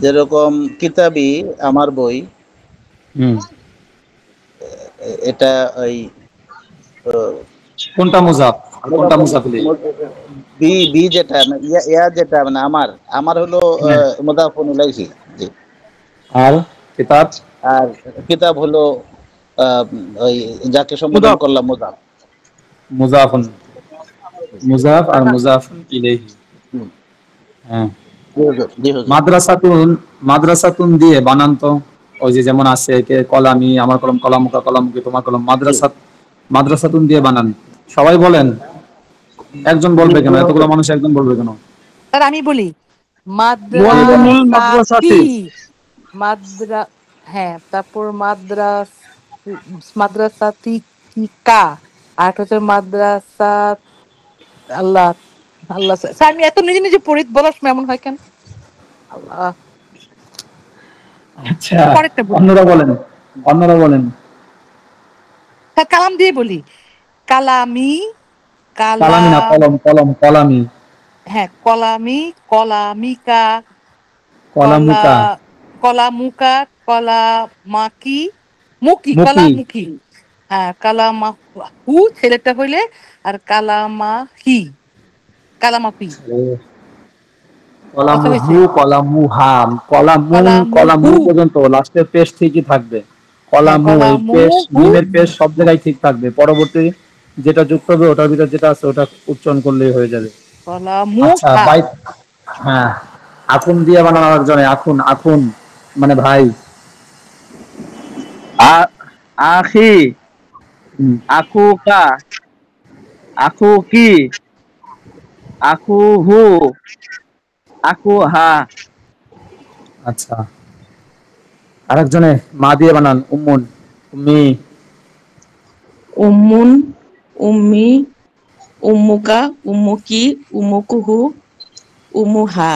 যেরকম কিতাবি আমার বই, হুম, এটা ওই কোনটা মুজাফ আর কোনটা মুজাফিলি? বি বি যেটা মানে ইয়া যেটা মানে আমার আমার হলো হ্যাঁ, মুদাফুন ইলাইহি। জি। আর কিতাব আর কিতাব হলো আহ, ওই যাকে সম্বোধন মুজাফ, করলাম মুদাফ। মুজাফুন, মুজাফ আর মুজাফুন ইলাইহি। হুম। হ্যাঁ। জি হুজুর, জি হুজুর। মাদ্রাসাতুন, মাদ্রাসাতুন দিয়ে বানান তো। ওই যে যেমন আছে কে কলামি, আমার কলম কলামুকা, কলামুকি তোমার কলম, জি মাদ্রাসাত, মাদ্রাসাতুন দিয়ে বানান। সবাই বলেন, একজন জি বলবে জি কেন, এতগুলো হুজুর। মানুষ একজন বলবে কেন? স্যার আমি বলি, জি বলেন। মুআল্লিমুল মাদ্রাসাতি, মাদ্রাসাতি। মাদ্রা, হ্যাঁ, তারপর মাদ্রাসাতি কি কা, আর একটা হচ্ছে মাদ্রাসা, আল্লাহ, আল্লাহ স্যার আমি এত নিজে নিজে পড়ি, বলার সময় এমন হয় কেন? আল্লাহ, আচ্ছা, পরেরটা বলি। অন্যরা বলেন, অন্যরা বলেন। স্যার কালাম দিয়ে বলি, কালামি, কালা, কালামি না, কলম, কলম, কলামি, হ্যাঁ কলামি, কলামিকা, কলা, কলামুকা, কলামুকা, কলামাকি, মুকি, মুকি। কলামুখী, হ্যাঁ কালামাহু ছেলেটা হইলে, আর কালামাহি, কালামাফি। কথা কলামুহু, হয়েছে, কলামুহা, কলামু, কলামুহু, কলামু পর্যন্ত লাস্টের পেশ ঠিকই থাকবে। হ্যাঁ কলামু, এই পেশ, কলামুহু, মিমের পেশ সব জায়গায় ঠিক থাকবে। পরবর্তী যেটা যুক্ত হবে ওটার ভিতর যেটা আছে ওটা উচ্চারণ করলেই হয়ে যাবে। আচ্ছা, কলামুহা। বাইত, হ্যাঁ, আখুন দিয়ে বানানো একজনে, আখুন, আখুন মানে ভাই। আ- আখি, হুম, আখুকা, আখুকি, আখুহু, আখুহা। আচ্ছা, আরেকজনে মা দিয়ে বানান, উম্মুন, উম্মি, উম্মুন, উম্মি, উম্মুকা, উম্মুকি, উম্মুকুহু, উম্মুহা।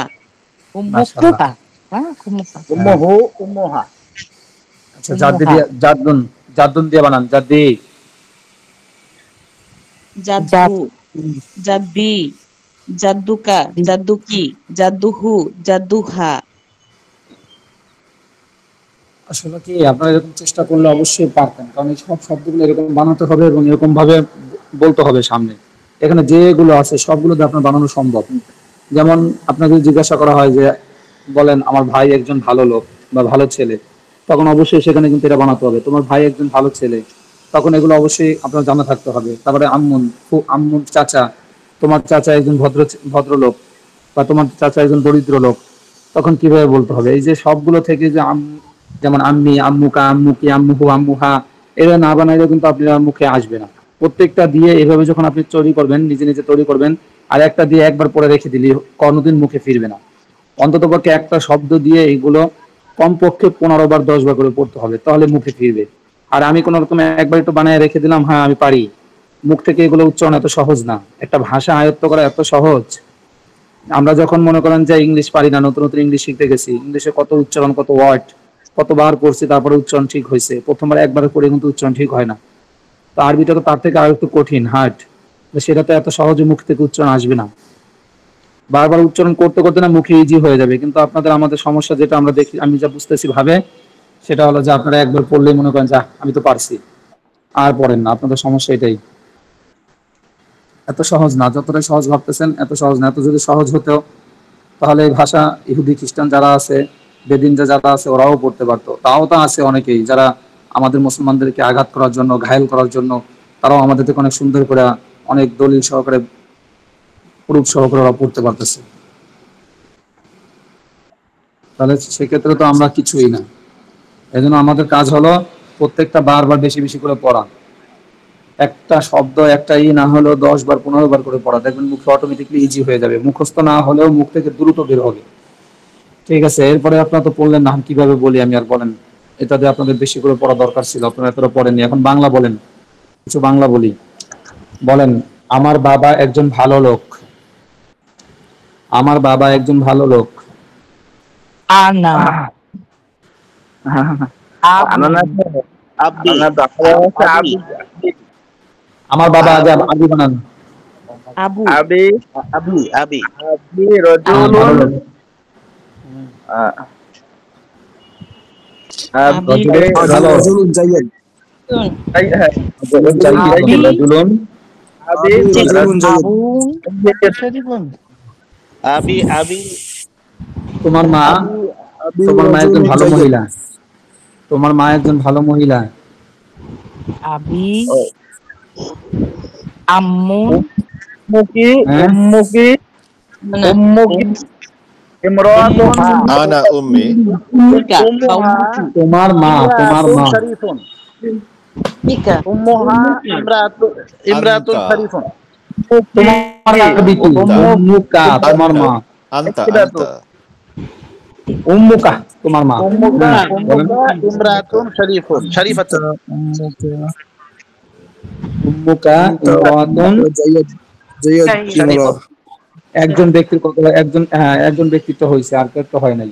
মাশাআল্লাহ। মুকুহা, হ্যাঁ মুকুহা, হ্যাঁ। উম্মুহু উম্মুহা। আচ্ছা, জাদ্দি মুহা, দিয়ে, জাদ্দুন, জাদ্দুন দিয়ে বানান, জাদ্দি, জাদ্দু, জাত, জাদ্দি, জাদ্দুকা, জাদ্দুকি, জাদ্দুহু, জাদ্দুহা। আসলে কি আপনারা এরকম চেষ্টা করলে অবশ্যই পারতেন, কারণ এই সব শব্দগুলো এরকম বানাতে হবে এবং এরকম ভাবে বলতে হবে সামনে। এখানে যেগুলো আছে সবগুলো দিয়ে আপনার বানানো সম্ভব। যেমন আপনাকে যদি জিজ্ঞাসা করা হয় যে বলেন আমার ভাই একজন ভালো লোক বা ভালো ছেলে, তখন অবশ্যই সেখানে কিন্তু এটা বানাতে হবে তোমার ভাই একজন ভালো ছেলে, তখন এগুলো অবশ্যই আপনার জানা থাকতে হবে। তারপরে আম্মুন, আম্মুন চাচা, তোমার চাচা একজন ভদ্রলোক বা তোমার চাচা একজন দরিদ্র লোক, তখন কিভাবে বলতে হবে? এই যে সবগুলো থেকে যে যেমন আম্মি, আম্মুকা, আম্মুকি, আম্মুহু, আম্মুহা, এরা না বানাইলে কিন্তু আপনার মুখে আসবে না। প্রত্যেকটা দিয়ে এভাবে যখন আপনি তৈরি করবেন, নিজে নিজে তৈরি করবেন, আর একটা দিয়ে একবার পরে রেখে দিলে কোনোদিন মুখে ফিরবে না। অন্তত পক্ষে একটা শব্দ দিয়ে এইগুলো কমপক্ষে 15 বার 10 বার করে পড়তে হবে, তাহলে মুখে ফিরবে। আর আমি কোনো রকম একবার একটু বানায় রেখে দিলাম, হ্যাঁ আমি পারি, মুখ থেকে এগুলো উচ্চারণ এত সহজ না। একটা ভাষা আয়ত্ত করা এত সহজ। আমরা যখন মনে করেন যে ইংলিশ পারি না, নতুন নতুন ইংলিশ শিখতে গেছি, ইংলিশে কত উচ্চারণ, কত ওয়ার্ড, কতবার পড়ছি, তারপরে উচ্চারণ ঠিক হয়েছে। প্রথমবার একবার করে কিন্তু উচ্চারণ ঠিক হয় না। তো আরবিটা তো তার থেকে আর একটু কঠিন, হার্ড। সেটা তো এত সহজে মুখ থেকে উচ্চারণ আসবে না। বারবার উচ্চারণ করতে করতে না মুখে ইজি হয়ে যাবে। কিন্তু আপনাদের, আমাদের সমস্যা যেটা আমরা দেখি, আমি যা বুঝতেছি ভাবে, সেটা হলো যে আপনারা একবার পড়লেই মনে করেন যা আমি তো পারছি, আর পড়েন না। আপনাদের সমস্যা এটাই। এত সহজ না, যতটাই সহজ ভাবতেছেন এত সহজ না। এত যদি সহজ হতো তাহলে এই ভাষা ইহুদি খ্রিস্টান যারা আছে, বেদিন যারা আছে, ওরাও পড়তে পারতো। তাও তো আছে অনেকেই যারা আমাদের মুসলমানদেরকে আঘাত করার জন্য, ঘায়েল করার জন্য, তারাও আমাদের থেকে অনেক সুন্দর করে, অনেক দলিল সহকারে, প্রুফ সহকারে ওরা পড়তে পারতেছে। তাহলে সেক্ষেত্রে তো আমরা কিছুই না। এই জন্য আমাদের কাজ হলো প্রত্যেকটা বারবার বেশি বেশি করে পড়া। একটা শব্দ, একটা না হলেও 10 বার 15 বার করে পড়া, দেখবেন মুখে অটোমেটিকলি ইজি হয়ে যাবে। মুখস্থ না হলেও মুখ থেকে দ্রুত বের হবে। ঠিক আছে, এরপরে আপনারা তো বললেন না আমি কিভাবে বলি, আমি আর বলেন, এটাতে আপনাদের বেশি করে পড়া দরকার ছিল, আপনারা এতটা পড়েননি। এখন বাংলা বলেন, কিছু বাংলা বলি। বলেন, আমার বাবা একজন ভালো লোক, আমার বাবা একজন ভালো লোক। আনা, আবু, আনানা, আব্দি, আনানা বাংলা হচ্ছে আবি, আবি। আমার বাবা আগে আবু, আগে বানান। আবু, আবি, আবি, আবি। আবি ভালো রজুলুন, লোক। আ- আবি রাজুলুন জাইয়্যিদ হ্যাঁ, রাজুলুন জাইয়্যিদ আবি রাজুলুন আবি আবুন শরীফুন। আবি আবি তোমার মা আবি তোমার মা একজন রাজুলুন ভালো জাইয়্যিদ। মহিলা, তোমার মা একজন ভালো মহিলা। আবি ও, আম্মুন উম্মুকি হ্যাঁ উম্মুকি না উম্মুকি ইমরাতুন আনা উম্মি উম্মুকা বা উম্মুহা উম্মুকি তোমার মা ইমরাতুন শরীফুন। মিকা উম্মুহা ইমরাতুন আনতা শরীফুন। তোমার আরবি কি? উম্মুকা তোমার আনতা মা, আনতা উম্মুকি উম্মুকা তোমার মা। উম্মুকা বলেন ইমরাতুন শরীফুন শরীফাতুন। উম্মুকা ইমরাতুন শরীফুন। একজন ব্যক্তির কথা, একজন হ্যাঁ একজন ব্যক্তিত্ব হয়েছে, আর কেউ তো হয় নাই।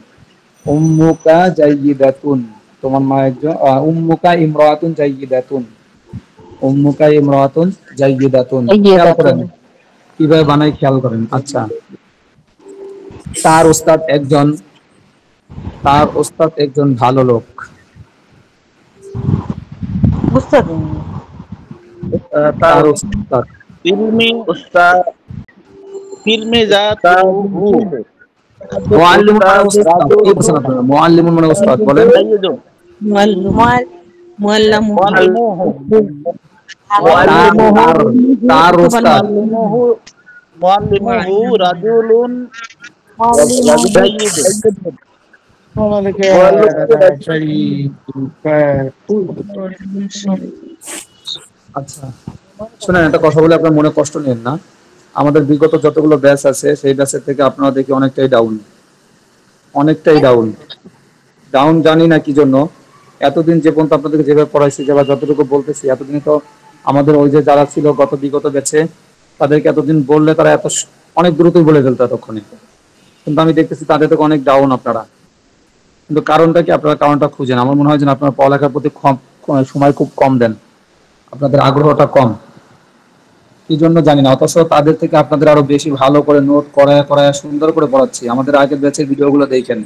উম্মুকা জাইয়্যিদাতুন তোমার মা একজন, উম্মুকা ইমরাতুন জাইয়্যিদাতুন, উম্মুকা ইমরাতুন জাইয়্যিদাতুন। খেয়াল করেন কিভাবে বানাই, খেয়াল করেন। আচ্ছা, তার ওস্তাদ একজন, তার ওস্তাদ একজন ভালো লোক। বুঝতে পারিনি। তার তার ওস্তাদ ইলমি উস্তাদ ফিল্মে জাতুহু মুআল্লিমুন মানে ওস্তাদ। কি বলছেন আপনারা? মুআল্লিমুন মানে ওস্তাদ বলেন। জাইয়্যিদুন। মুআল্লামু মুআল্লিমুহু তার তার তার ওস্তাদ মুআল্লিমুহু মুআল্লিমুহু রাজুলুন জাইয়্যিদুন। আচ্ছা শুনেন, একটা কথা বলে আপনার মনে কষ্ট নেন না। আমাদের বিগত যতগুলো ব্যাচ আছে সেই ব্যাচের থেকে আপনারা দেখি অনেকটাই ডাউন, অনেকটাই ডাউন। ডাউন জানি না কি জন্য। এতদিন যে পর্যন্ত আপনাদেরকে যেভাবে পড়াইছি, যেভাবে যতটুকু বলতেছি, এতদিনে তো আমাদের ওই যে যারা ছিল গত বিগত ব্যাচে, তাদেরকে এতদিন বললে তারা অনেক দ্রুতই বলে ফেলতো এতক্ষণে। কিন্তু আমি দেখতেছি তাদের থেকে অনেক ডাউন আপনারা। কিন্তু কারণটা কি? আপনারা কারণটা খুঁজেন। আমার মনে হয় যে আপনারা পড়ালেখার প্রতি সময় খুব কম দেন, আপনাদের আগ্রহটা কম, কি জন্য জানি না। অথচ তাদের থেকে আপনাদের আরো বেশি ভালো করে নোট করায় করায় সুন্দর করে পড়াচ্ছি। আমাদের আগের ব্যাচের ভিডিওগুলো দেখেন,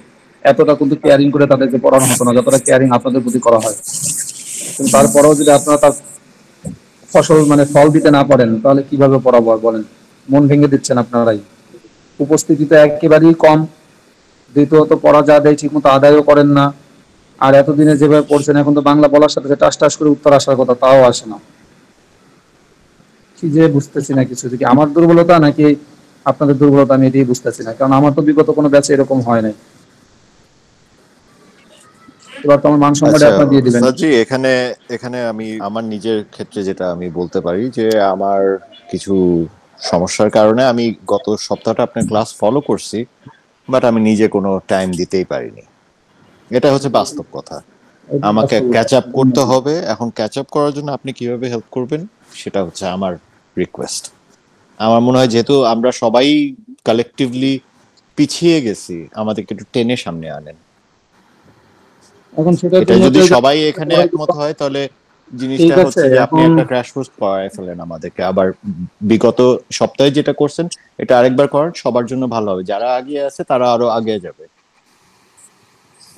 এতটা কিন্তু কেয়ারিং করে তাদেরকে পড়ানো হতো না যতটা কেয়ারিং আপনাদের প্রতি করা হয়। কিন্তু তারপরেও যদি আপনারা তার ফল দিতে না পারেন, তাহলে কিভাবে পড়াবো আর বলেন? মন ভেঙে দিচ্ছেন আপনারাই। উপস্থিতিতে একেবারেই কম, দ্বিতীয়ত পড়া যা দেয় ঠিক মতো আদায়ও করেন না। আর এতদিনে যেভাবে পড়ছেন, এখন তো বাংলা বলার সাথে সাথে টাস টাস করে উত্তর আসার কথা, তাও আসে না। কি যে বুঝতেছি না কিছু, কি আমার দুর্বলতা নাকি আপনাদের দুর্বলতা, আমি এটাই বুঝতেছি না। কারণ আমার তো বিগত কোনো ব্যাচে এরকম হয় নাই। এবার তো আমার মান সম্মানটা আচ্ছা আপনার দিয়ে দিবেন। উস্তাদজি, এখানে এখানে আমি আমার নিজের ক্ষেত্রে যেটা আমি বলতে পারি যে আমার কিছু সমস্যার কারণে আমি গত সপ্তাহটা আপনার ক্লাস ফলো করছি, বাট আমি নিজে কোনো টাইম দিতেই পারিনি। এটা হচ্ছে বাস্তব কথা। আমাকে ক্যাচ আপ করতে হবে। এখন ক্যাচ আপ করার জন্য আপনি কিভাবে হেল্প করবেন সেটা হচ্ছে আমার রিকোয়েস্ট। আমার মনে হয় যেহেতু আমরা সবাই কালেকটিভলি পিছিয়ে গেছি, আমাদেরকে একটু টেনে সামনে আনেন। এখন সেটা এটা যদি সবাই এখানে একমত হয় তাহলে জিনিসটা ঠিক আছে। হচ্ছে যে আপনি এখন একটা ক্র্যাশ কোর্স করায় ফেলেন আমাদেরকে। আবার বিগত সপ্তাহে যেটা করছেন এটা আরেকবার করেন, সবার জন্য ভালো হবে। যারা আগিয়ে আছে তারা আরো আগে যাবে।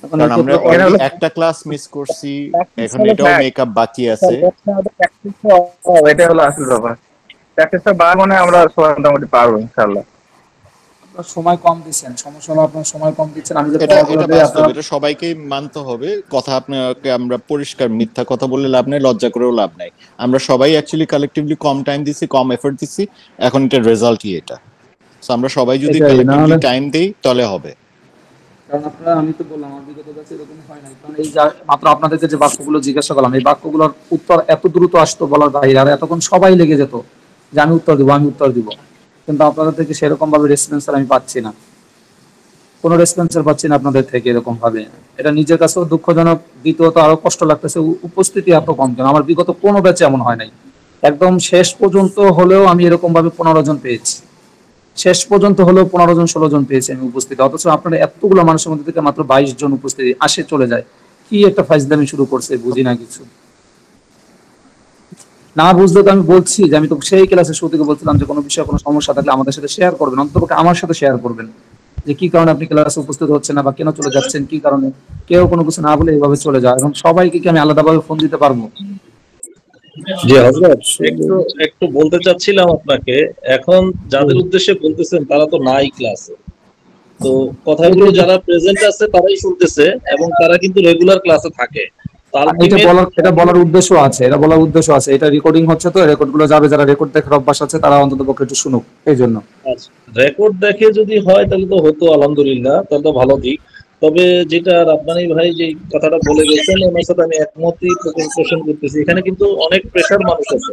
এখন কারণ এই আমরা ক্ষেত্রে অলরেডি একটা ক্লাস মিস করছি, এখন এটাও মেকআপ বাকি আছে। এটা হলো আসল ব্যাপার। প্র্যাকটিসটা মানে আমরা সবাই মোটামুটি পারবো ইনশাআল্লাহ। আপনার সময় কম দিচ্ছেন, সমস্যা হলো আপনার সময় কম দিচ্ছেন। আমি যে এটা পড়াগুলো এটা দিই বাস্তব, আপনারা এটা সবাইকেই মানতে হবে। কথা আপনাকে আমরা পরিষ্কার মিথ্যা কথা বলে লাভ নাই, লজ্জা করেও লাভ নাই। আমরা সবাই অ্যাকচুয়ালি কালেকটিভলি কম টাইম দিছি, কম এফোর্ট দিছি, এখন এটার রেজাল্টই এটা। সো আমরা সবাই যদি এটাই, না কালেকটিভলি হলে টাইম দেই তাহলে হবে। কারণ আপনারা, আমি তো বললাম আমার বিগত ব্যাচে এরকম হয় নাই। কারণ এই মাত্র আপনাদেরকে যে বাক্যগুলো জিজ্ঞাসা করলাম, এই বাক্যগুলোর উত্তর এত দ্রুত আসতো বলার বাইরে। আর এতক্ষণ সবাই লেগে যেত যে আমি উত্তর দিব, আমি উত্তর দিব। কিন্তু আপনাদের থেকে সেরকম ভাবে রেসপন্স আমি পাচ্ছি না, কোনো রেসপন্সার পাচ্ছি না আপনাদের থেকে এরকম ভাবে। এটা নিজের কাছেও দুঃখজনক, দ্বিতীয়ত আরো কষ্ট লাগতেছে উপস্থিতি এত কম কেন। আমার বিগত কোনো ব্যাচে এমন হয় নাই। একদম শেষ পর্যন্ত হলেও আমি এরকম ভাবে 15 জন পেয়েছি, শেষ পর্যন্ত হলেও 15 জন 16 জন পেয়েছি আমি উপস্থিতি। অথচ আপনারা এতগুলো মানুষের মধ্যে থেকে মাত্র 22 জন উপস্থিতি আসে চলে যায়। কি একটা ফাইজলামি শুরু করছে, বুঝি না কিছু। না বুঝলে তো আমি বলছি যে, আমি তো সেই ক্লাসে শুরু থেকে বলছিলাম যে কোনো বিষয়ে কোনো সমস্যা থাকলে আমাদের সাথে শেয়ার করবেন, অন্তত আমার সাথে শেয়ার করবেন। যে কি কারণে আপনি ক্লাসে উপস্থিত হচ্ছেন না বা কেন চলে যাচ্ছেন, কি কারণে। কেউ কোনো কিছু না বলে এইভাবে চলে যায়। এখন সবাইকে কি আমি আলাদাভাবে ফোন দিতে পারবো? জি হযরত, একটু একটু বলতে চাচ্ছিলাম আপনাকে, এখন যাদের উদ্দেশ্যে বলতেছেন তারা তো নাই ক্লাসে, তো কথাগুলো যারা প্রেজেন্ট আছে তারাই শুনতেছে এবং তারা কিন্তু রেগুলার ক্লাসে থাকে। এটা বলার উদ্দেশ্য আছে, এটা রেকর্ডিং হচ্ছে, তো রেকর্ড গুলো যাবে, যারা রেকর্ড দেখার অভ্যাস আছে তারা অন্তত পক্ষে একটু শুনুক, এই জন্য। রেকর্ড দেখে যদি হয় তাহলে তো হতো, আলহামদুলিল্লাহ, তাহলে তো ভালো দিক। তবে যেটা রাব্বানী ভাই যে কথাটা বলে গেছেন ওনার সাথে আমি একমতই পোষণ করতেছি। এখানে কিন্তু অনেক প্রেশার মানুষ আছে,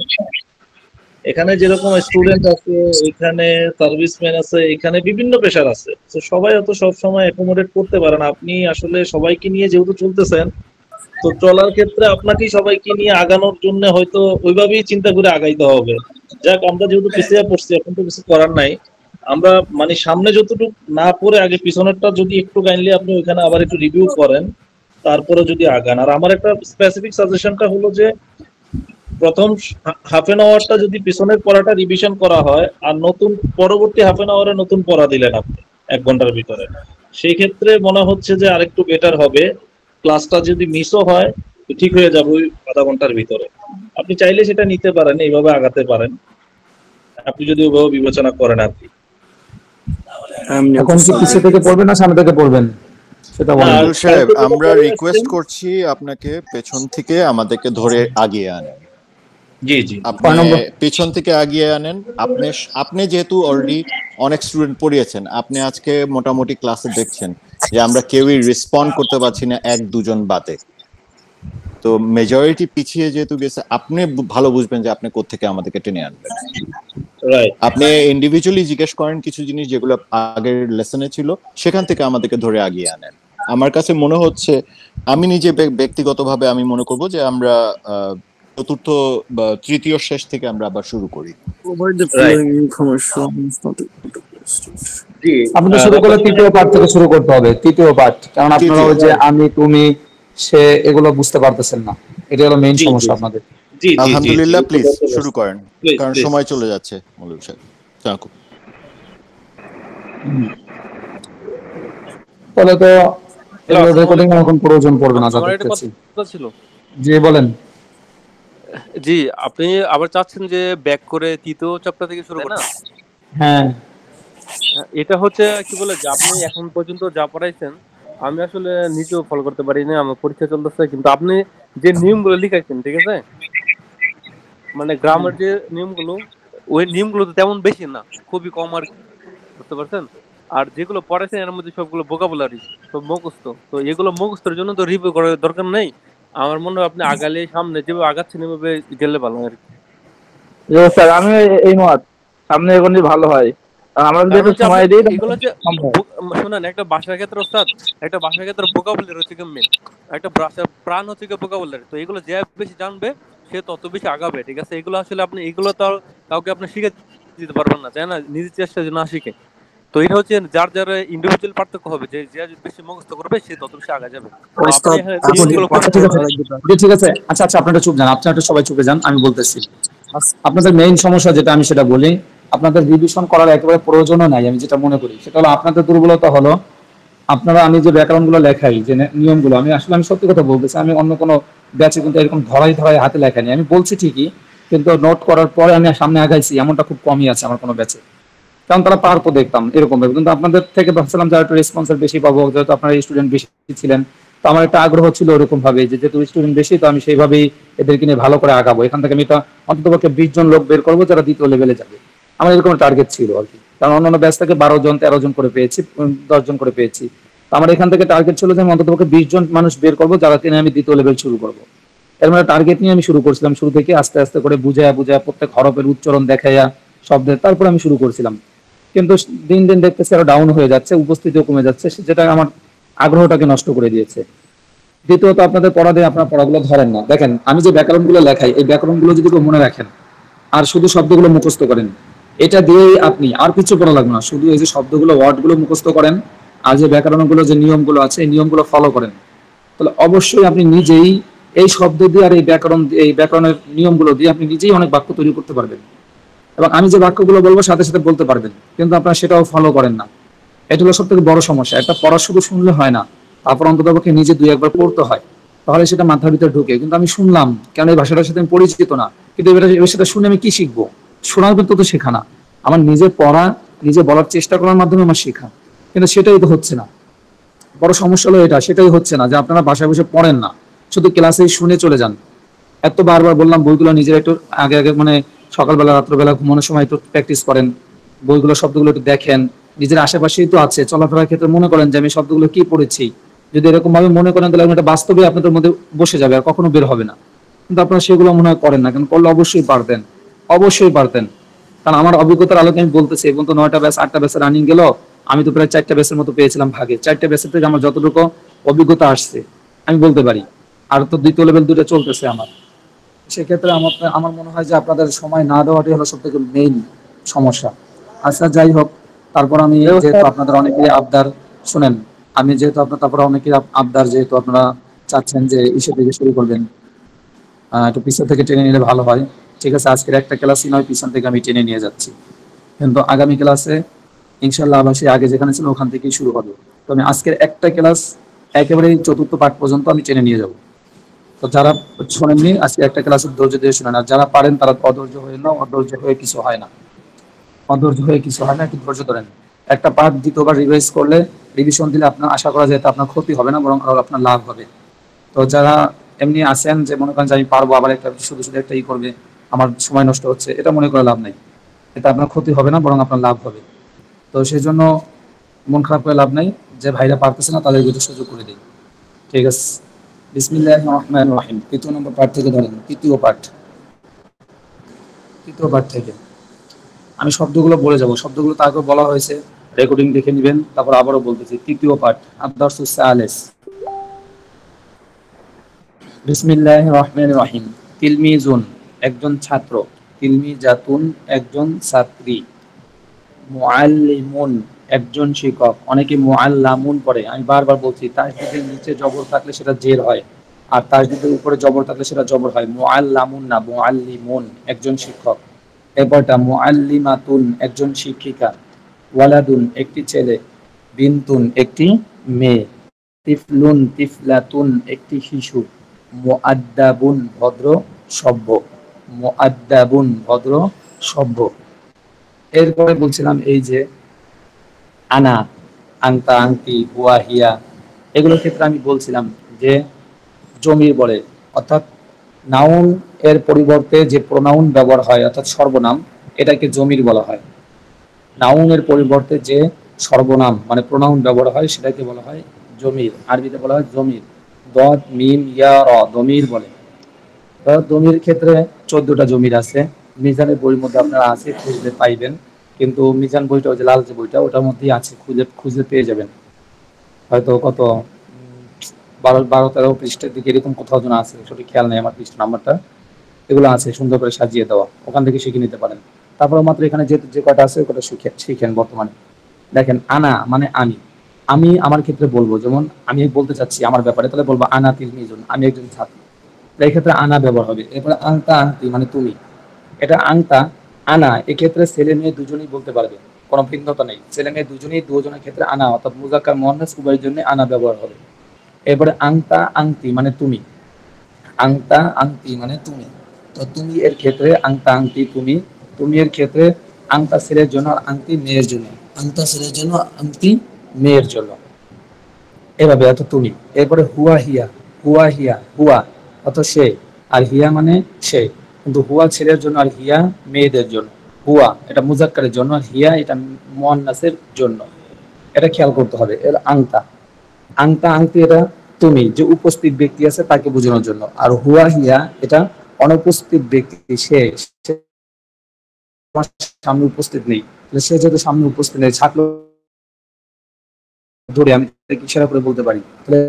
এখানে যেরকম স্টুডেন্ট আছে, এখানে সার্ভিসম্যান আছে, এখানে বিভিন্ন পেশার আছে, তো সবাই অত সব সময় অ্যাকোমোডেট করতে পারে না। আপনি আসলে সবাইকে নিয়ে যেহেতু চলতেছেন, তো চলার ক্ষেত্রে আপনাকেই সবাইকে নিয়ে আগানোর জন্য হয়তো ওইভাবেই চিন্তা করে আগাইতে হবে। যাক, আমরা যেহেতু পিছিয়ে পড়ছি, এখন তো কিছু করার নাই। আমরা মানে সামনে যতটুকু না পড়ে আগে পিছনেরটা যদি একটু কাইন্ডলি আপনি ওইখানে আবার একটু রিভিউ করেন, তারপরে যদি আগান। আর আমার একটা স্পেসিফিক সাজেশনটা হলো যে প্রথম হাফ এন আওয়ারটা যদি পিছনের পড়াটা রিভিশন করা হয়, আর নতুন পরবর্তী হাফ এন আওয়ারে নতুন পড়া দিলেন আপনি 1 ঘন্টার ভিতরে, সেই ক্ষেত্রে মনে হচ্ছে যে আরেকটু বেটার হবে। ক্লাসটা যদি মিসও হয় ঠিক হয়ে যাবে ওই আধা ঘন্টার ভিতরে। আপনি চাইলে সেটা নিতে পারেন, এইভাবে আগাতে পারেন, আপনি যদি ওইভাবে বিবেচনা করেন আর কি। এখন কি পিছে থেকে পড়বেন না সামনে থেকে পড়বেন সেটা বলেন। আব্দুল সাহেব, আমরা রিকোয়েস্ট করছি আপনাকে পেছন থেকে আমাদেরকে ধরে আগিয়ে আনেন। জি জি, আপনি পেছন থেকে আগিয়ে আনেন। আপনি যেহেতু অলরেডি অনেক স্টুডেন্ট পড়িয়েছেন, আপনি আজকে মোটামুটি ক্লাসে দেখছেন যে আমরা কেউই রেসপন্ড করতে পারছি না, 1-2 জন বাদে। তো মেজরিটি পিছিয়ে যেহেতু গেছে, আপনি ভালো বুঝবেন যে আপনি কোত্থেকে আমাদেরকে টেনে আনবেন। আপনি ইন্ডিভিজুয়ালি জিজ্ঞেস করেন কিছু জিনিস যেগুলো আগের লেসনে ছিল, সেখান থেকে আমাদেরকে ধরে আগিয়ে আনেন। আমার কাছে মনে হচ্ছে, আমি নিজে ব্যক্তিগতভাবে আমি মনে করব যে আমরা চতুর্থ বা তৃতীয় শেষ থেকে আমরা আবার শুরু করি। আপনি শুরু করলে তৃতীয় পার্ট থেকে শুরু করতে হবে, তৃতীয় পার্ট, কারণ আপনারা ওই যে আমি তুমি সে এগুলো বুঝতে পারতেছেন না, এটা হলো মেইন সমস্যা আপনাদের। আলহামদুলিল্লাহ, প্লিজ শুরু করেন, কারণ সময় চলে যাচ্ছে। মৌলভী সাহেব থাকুন। তাহলে তো রেকর্ডিং এখন প্রয়োজন পড়বে না, যা দেখতেছি। জি বলেন। জি, আপনি আবার চাচ্ছেন যে ব্যাক করে তৃতীয় চ্যাপ্টার থেকে শুরু করতে? হ্যাঁ, এটা হচ্ছে কি বলে যে আপনি এখন পর্যন্ত যা পড়াইছেন আমি আসলে নিজেও ফলো করতে পারি না, আমার পরীক্ষা চলতেছে, কিন্তু আপনি যে নিয়মগুলো লিখাইছেন, ঠিক আছে, মানে গ্রামার যে নিয়মগুলো, ওই নিয়মগুলো তো তেমন বেশি না, খুবই কম আর, বুঝতে পারছেন? আর যেগুলো পড়াইছেন এর মধ্যে সবগুলো ভোকাবুলারি, সব মুখস্থ, তো এগুলো মুখস্থের জন্য তো রিভিউ করার দরকার নেই। আমার মনে হয় আপনি আগালে সামনে যেভাবে আগাচ্ছেন এভাবে গেলে ভালো আর কি। স্যার আমি এই মত সামনে এগোলে ভালো হয়। আমরা যদি একটু সময় দিই, এগুলো যে শুনেন, একটা ভাষার ক্ষেত্রে ওস্তাদ, একটা ভাষার ক্ষেত্রে ভোকাবুলারি হচ্ছে কি মেন, একটা ভাষার প্রাণ হচ্ছে কি ভোকাবুলারি। তো এগুলো যে বেশি জানবে সে তত বেশি আগাবে, ঠিক আছে? এগুলো আসলে আপনি এগুলো তো কাউকে আপনি শিখে দিতে পারবেন না, তাই না? নিজের চেষ্টা যদি না শিখে, তো এটা হচ্ছে যার যার ইন্ডিভিজুয়াল পার্থক্য হবে, যে যে বেশি মুখস্থ করবে সে তত বেশি আগা যাবে। ঠিক আছে, আচ্ছা আচ্ছা, আপনারা চুপ যান, আপনারা সবাই চুপে যান, আমি বলতেছি। আপনাদের মেইন সমস্যা যেটা, আমি সেটা বলি, আপনাদের রিভিশন করার একেবারে প্রয়োজনও নাই। আমি যেটা মনে করি সেটা হলো আপনাদের দুর্বলতা হলো আপনারা, আমি যে ব্যাকরণগুলো লেখাই, যে নিয়মগুলো, আমি সত্যি কথা বলতেছি, আমি অন্য কোনো ব্যাচে কিন্তু এরকম ধরাই হাতে লেখাইনি। আমি বলছি ঠিকই, কিন্তু নোট করার পরে আমি সামনে আগাইছি এমনটা খুব কমই আছে আমার কোনো ব্যাচে, কারণ তারা পারতো দেখতাম এরকম ভাবে। কিন্তু আপনাদের থেকে ভাবছিলাম যে একটু রেসপন্সার বেশি পাবো, যেহেতু আপনারা স্টুডেন্ট বেশি ছিলেন, তো আমার একটা আগ্রহ ছিল ওরকম ভাবে যে যেহেতু স্টুডেন্ট বেশি, তো আমি সেইভাবেই এদেরকে নিয়ে ভালো করে আগাবো। এখান থেকে আমি অন্তত পক্ষে 20 জন লোক বের করবো যারা দ্বিতীয় লেভেলে যাবে, আমার এরকম টার্গেট ছিল আর কি। কারণ অন্যান্য ব্যাচ থেকে 12 জন 13 জন করে পেয়েছি, 10 জন করে পেয়েছি। আমার এখান থেকে টার্গেট ছিল যে আমি অন্তত পক্ষে 20 জন মানুষ বের করবো যারা কিনে আমি দ্বিতীয় লেভেল শুরু করবো। এর মানে টার্গেট নিয়ে আমি শুরু করছিলাম, শুরু থেকে আস্তে আস্তে করে বুঝায়া প্রত্যেক হরফের উচ্চারণ দেখাইয়া শব্দের, তারপর আমি শুরু করছিলাম। কিন্তু দিন দিন দেখতেছি আরো ডাউন হয়ে যাচ্ছে, উপস্থিতিও কমে যাচ্ছে, যেটা আমার আগ্রহটাকে নষ্ট করে দিয়েছে। দ্বিতীয়ত, আপনাদের পড়া দিয়ে আপনার পড়াগুলো ধরেন না। দেখেন, আমি যে ব্যাকরণগুলো লেখাই, এই ব্যাকরণগুলো যদি কেউ মনে রাখেন আর শুধু শব্দগুলো মুখস্থ করেন, এটা দিয়েই আপনি আর কিছু পড়া লাগবে না, শুধু এই যে শব্দগুলো, ওয়ার্ডগুলো মুখস্থ করেন আর যে ব্যাকরণগুলো, যে নিয়মগুলো আছে, এই নিয়মগুলো ফলো করেন, তাহলে অবশ্যই আপনি নিজেই এই শব্দ দিয়ে আর এই ব্যাকরণের নিয়মগুলো দিয়ে আপনি নিজেই অনেক বাক্য তৈরি করতে পারবেন। এবং আমি যে বাক্যগুলো বলবো সাথে সাথে বলতে পারবেন, কিন্তু আপনারা সেটাও ফলো করেন না। এটা হলো সব থেকে বড় সমস্যা। একটা পড়া শুধু শুনলে হয় না, তারপর অন্ততপক্ষে নিজে দুই একবার পড়তে হয়, তাহলে সেটা মাথার ভিতরে ঢুকে। কিন্তু আমি শুনলাম, কেন এই ভাষাটার সাথে আমি পরিচিত না, কিন্তু এবার সেটা শুনে আমি কি শিখবো? শোনার কিন্তু তো শেখা না, আমার নিজে পড়া, নিজে বলার চেষ্টা করার মাধ্যমে আমার শেখা, কিন্তু সেটাই তো হচ্ছে না। বড় সমস্যা হলো এটা, সেটাই হচ্ছে না, যে আপনারা বাসায় বসে পড়েন না, শুধু ক্লাসেই শুনে চলে যান। এত বারবার বললাম বইগুলো নিজের একটু আগে আগে মানে সকালবেলা রাত্রবেলা ঘুমানোর সময় একটু প্র্যাকটিস করেন, বইগুলো শব্দগুলো একটু দেখেন, নিজের আশেপাশেই তো আছে, চলাফেরার ক্ষেত্রে মনে করেন যে আমি শব্দগুলো কি পড়েছি। যদি এরকম ভাবে মনে করেন তাহলে এটা বাস্তবে আপনাদের মধ্যে বসে যাবে, আর কখনো বের হবে না। কিন্তু আপনারা সেগুলো মনে হয় করেন না, কিন্তু করলে অবশ্যই পারতেন, অবশ্যই পারতেন। কারণ আমার অভিজ্ঞতার আলোকে আমি বলতেছি, এবং তো 9টা ব্যাচ 8টা ব্যাচে রানিং গেল, আমি তো প্রায় 4টা ব্যাচের মতো পেয়েছিলাম ভাগে। 4টা ব্যাচের থেকে আমার যতটুকু অভিজ্ঞতা আসছে আমি বলতে পারি, আর তো দ্বিতীয় লেভেল 2টা চলতেছে আমার। সেক্ষেত্রে আমার মনে হয় যে আপনাদের সময় না দেওয়াটাই হলো সব থেকে মেইন সমস্যা। আচ্ছা যাই হোক, তারপর আমি যেহেতু আপনাদের অনেকেই আবদার শুনেন, আমি যেহেতু আপনার তারপরে অনেকেই আবদার, যেহেতু আপনারা চাচ্ছেন যে ইসে থেকে শুরু করবেন, একটু পিছন থেকে টেনে নিলে ভালো হয়। ঠিক আছে, আজকের একটা ক্লাসই নয়, পিছন থেকে আমি টেনে নিয়ে যাচ্ছি, কিন্তু আগামী ক্লাসে ইনশাল্লাহ আবার সেই আগে যেখানে ছিল ওখান থেকেই শুরু হবে। তো আমি আজকের একটা ক্লাস একেবারে 4র্থ পাঠ পর্যন্ত আমি টেনে নিয়ে যাব। তো যারা শোনেননি আজকে একটা ক্লাসের ধৈর্য দিয়ে শোনেন, আর যারা পারেন তারা অধৈর্য হয়ে না, অধৈর্য হয়ে কিছু হয় না, অধৈর্য হয়ে কিছু হয় না, একটু ধৈর্য ধরেন। একটা পাঠ দ্বিতীয়বার রিভাইজ করলে, রিভিশন দিলে আপনার আশা করা যায় আপনার ক্ষতি হবে না, বরং আরো আপনার লাভ হবে। তো যারা এমনি আছেন যে মনে করেন যে আমি পারবো, আবার একটা শুধু শুধু একটা করবে, আমার সময় নষ্ট হচ্ছে, এটা মনে করে লাভ নাই। এটা আপনার ক্ষতি হবে না, বরং আপনার লাভ হবে। তো সেই জন্য মন খারাপ করে লাভ নাই, যে ভাইরা পারতেছে না তাদের একটু সুযোগ করে দিই। ঠিক আছে, বিসমিল্লাহির রহমানির রহিম। 3য় নম্বর পাঠ থেকে ধরেন, তৃতীয় পাঠ থেকে আমি শব্দগুলো বলে যাব, শব্দগুলো তাকে বলা হয়েছে, রেকর্ডিং দেখে নেবেন, তারপর আবারও বলতেছি। তৃতীয় পাঠ, আদ-দারসুস সালিস। বিসমিল্লাহির রহমানির রহিম। তিলমিজুন, একজন ছাত্র। তিলমিজাতুন, একজন ছাত্রী। মুআল্লিমুন, একজন শিক্ষক। অনেকে মুআল্লামুন পড়ে, আমি বারবার বলছি তাসদীদের নিচে জবর থাকলে সেটা জের হয়, আর তাসদীদের উপরে জবর থাকলে সেটা জবর হয়। মুআল্লামুন না, মুআল্লিমুন, একজন শিক্ষক। এরপরটা মুআল্লিমাতুন, একজন শিক্ষিকা। ওয়ালাদুন, একটি ছেলে। বিনতুন, একটি মেয়ে। তিফলুন, তিফলাতুন, একটি শিশু। মুআদ্দাবুন, ভদ্র সভ্য। মুআদ্দাবুন, ভদ্র সভ্য। এরপরে বলছিলাম এই যে আনা, আংতা, আংতি, হুয়া, হিয়া, এগুলোর ক্ষেত্রে আমি বলছিলাম যে জমির বলে, অর্থাৎ নাউন এর পরিবর্তে যে প্রোনাউন ব্যবহার হয়, অর্থাৎ সর্বনাম, এটাকে জমির বলা হয়। নাউনের পরিবর্তে যে সর্বনাম মানে প্রোনাউন ব্যবহার হয় সেটাকে বলা হয় জমির, আরবিতে বলা হয় জমির। দদ, মিম, ইয়া, র, দমির বলে। জমির ক্ষেত্রে 14টা জমির আছে, মিজানের বইয়ের মধ্যে আপনারা আছে, খুঁজলে পাইবেন। কিন্তু মিজান বইটা, ওই যে লাল যে বইটা, ওটার মধ্যেই আছে, খুঁজে পেয়ে যাবেন। হয়তো কত 12-13 পৃষ্ঠার দিকে এরকম কোথাও যেন আছে, সঠিক খেয়াল নেই আমার পৃষ্ঠা নাম্বারটা। এগুলো আছে সুন্দর করে সাজিয়ে দেওয়া, ওখান থেকে শিখে নিতে পারেন। তারপরে মাত্র এখানে যে কটা আছে ওটা শিখেন বর্তমানে। দেখেন, আনা মানে আমি, আমি আমার ক্ষেত্রে বলবো, যেমন আমি বলতে চাচ্ছি আমার ব্যাপারে, তাহলে বলবো আনা তিলমিজুন, আমি একজন ছাত্র। এই ক্ষেত্রে আনা ব্যবহার হবে। এরপরে আংতা, আংতি মানে তুমি। এটা আংতা, আনা, এক্ষেত্রে ছেলে মেয়ে দুজনেই বলতে পারবে, কোনো ভিন্নতা নেই। ছেলে মেয়ে দুজনের ক্ষেত্রে আনা, অর্থাৎ মুজাক্কার মুআন্নাস উভয়ের জন্য আনা ব্যবহার হবে। এরপরে আংতা, আংতি মানে তুমি। আংতা, আংতি মানে তুমি। তো তুমি এর ক্ষেত্রে আংতা, আংতি, তুমি। তুমি এর ক্ষেত্রে আংতা ছেলের জন্য, আর আংতি মেয়ের জন্য। আংতা ছেলের জন্য, আংতি মেয়ের জন্য, এভাবে। অত তুমি। এরপরে হুয়া, হিয়া। হুয়া, হিয়া, হুয়া অত সে, আর হিয়া মানে সে। কিন্তু হুয়া ছেলের জন্য, আর হিয়া মেয়েদের জন্য। হুয়া এটা মুজাক্কারের জন্য, আর হিয়া এটা মুআন্নাসের জন্য। এটা খেয়াল করতে হবে। এর আংতা, আংতা, আংতি এটা তুমি, যে উপস্থিত ব্যক্তি আছে তাকে বোঝানোর জন্য। আর হুয়া, হিয়া এটা অনুপস্থিত ব্যক্তি, সে আমার সামনে উপস্থিত নেই। সে যেহেতু সামনে উপস্থিত নেই, ছাত্র ধরে আমি ইশারা করে বলতে পারি, তাহলে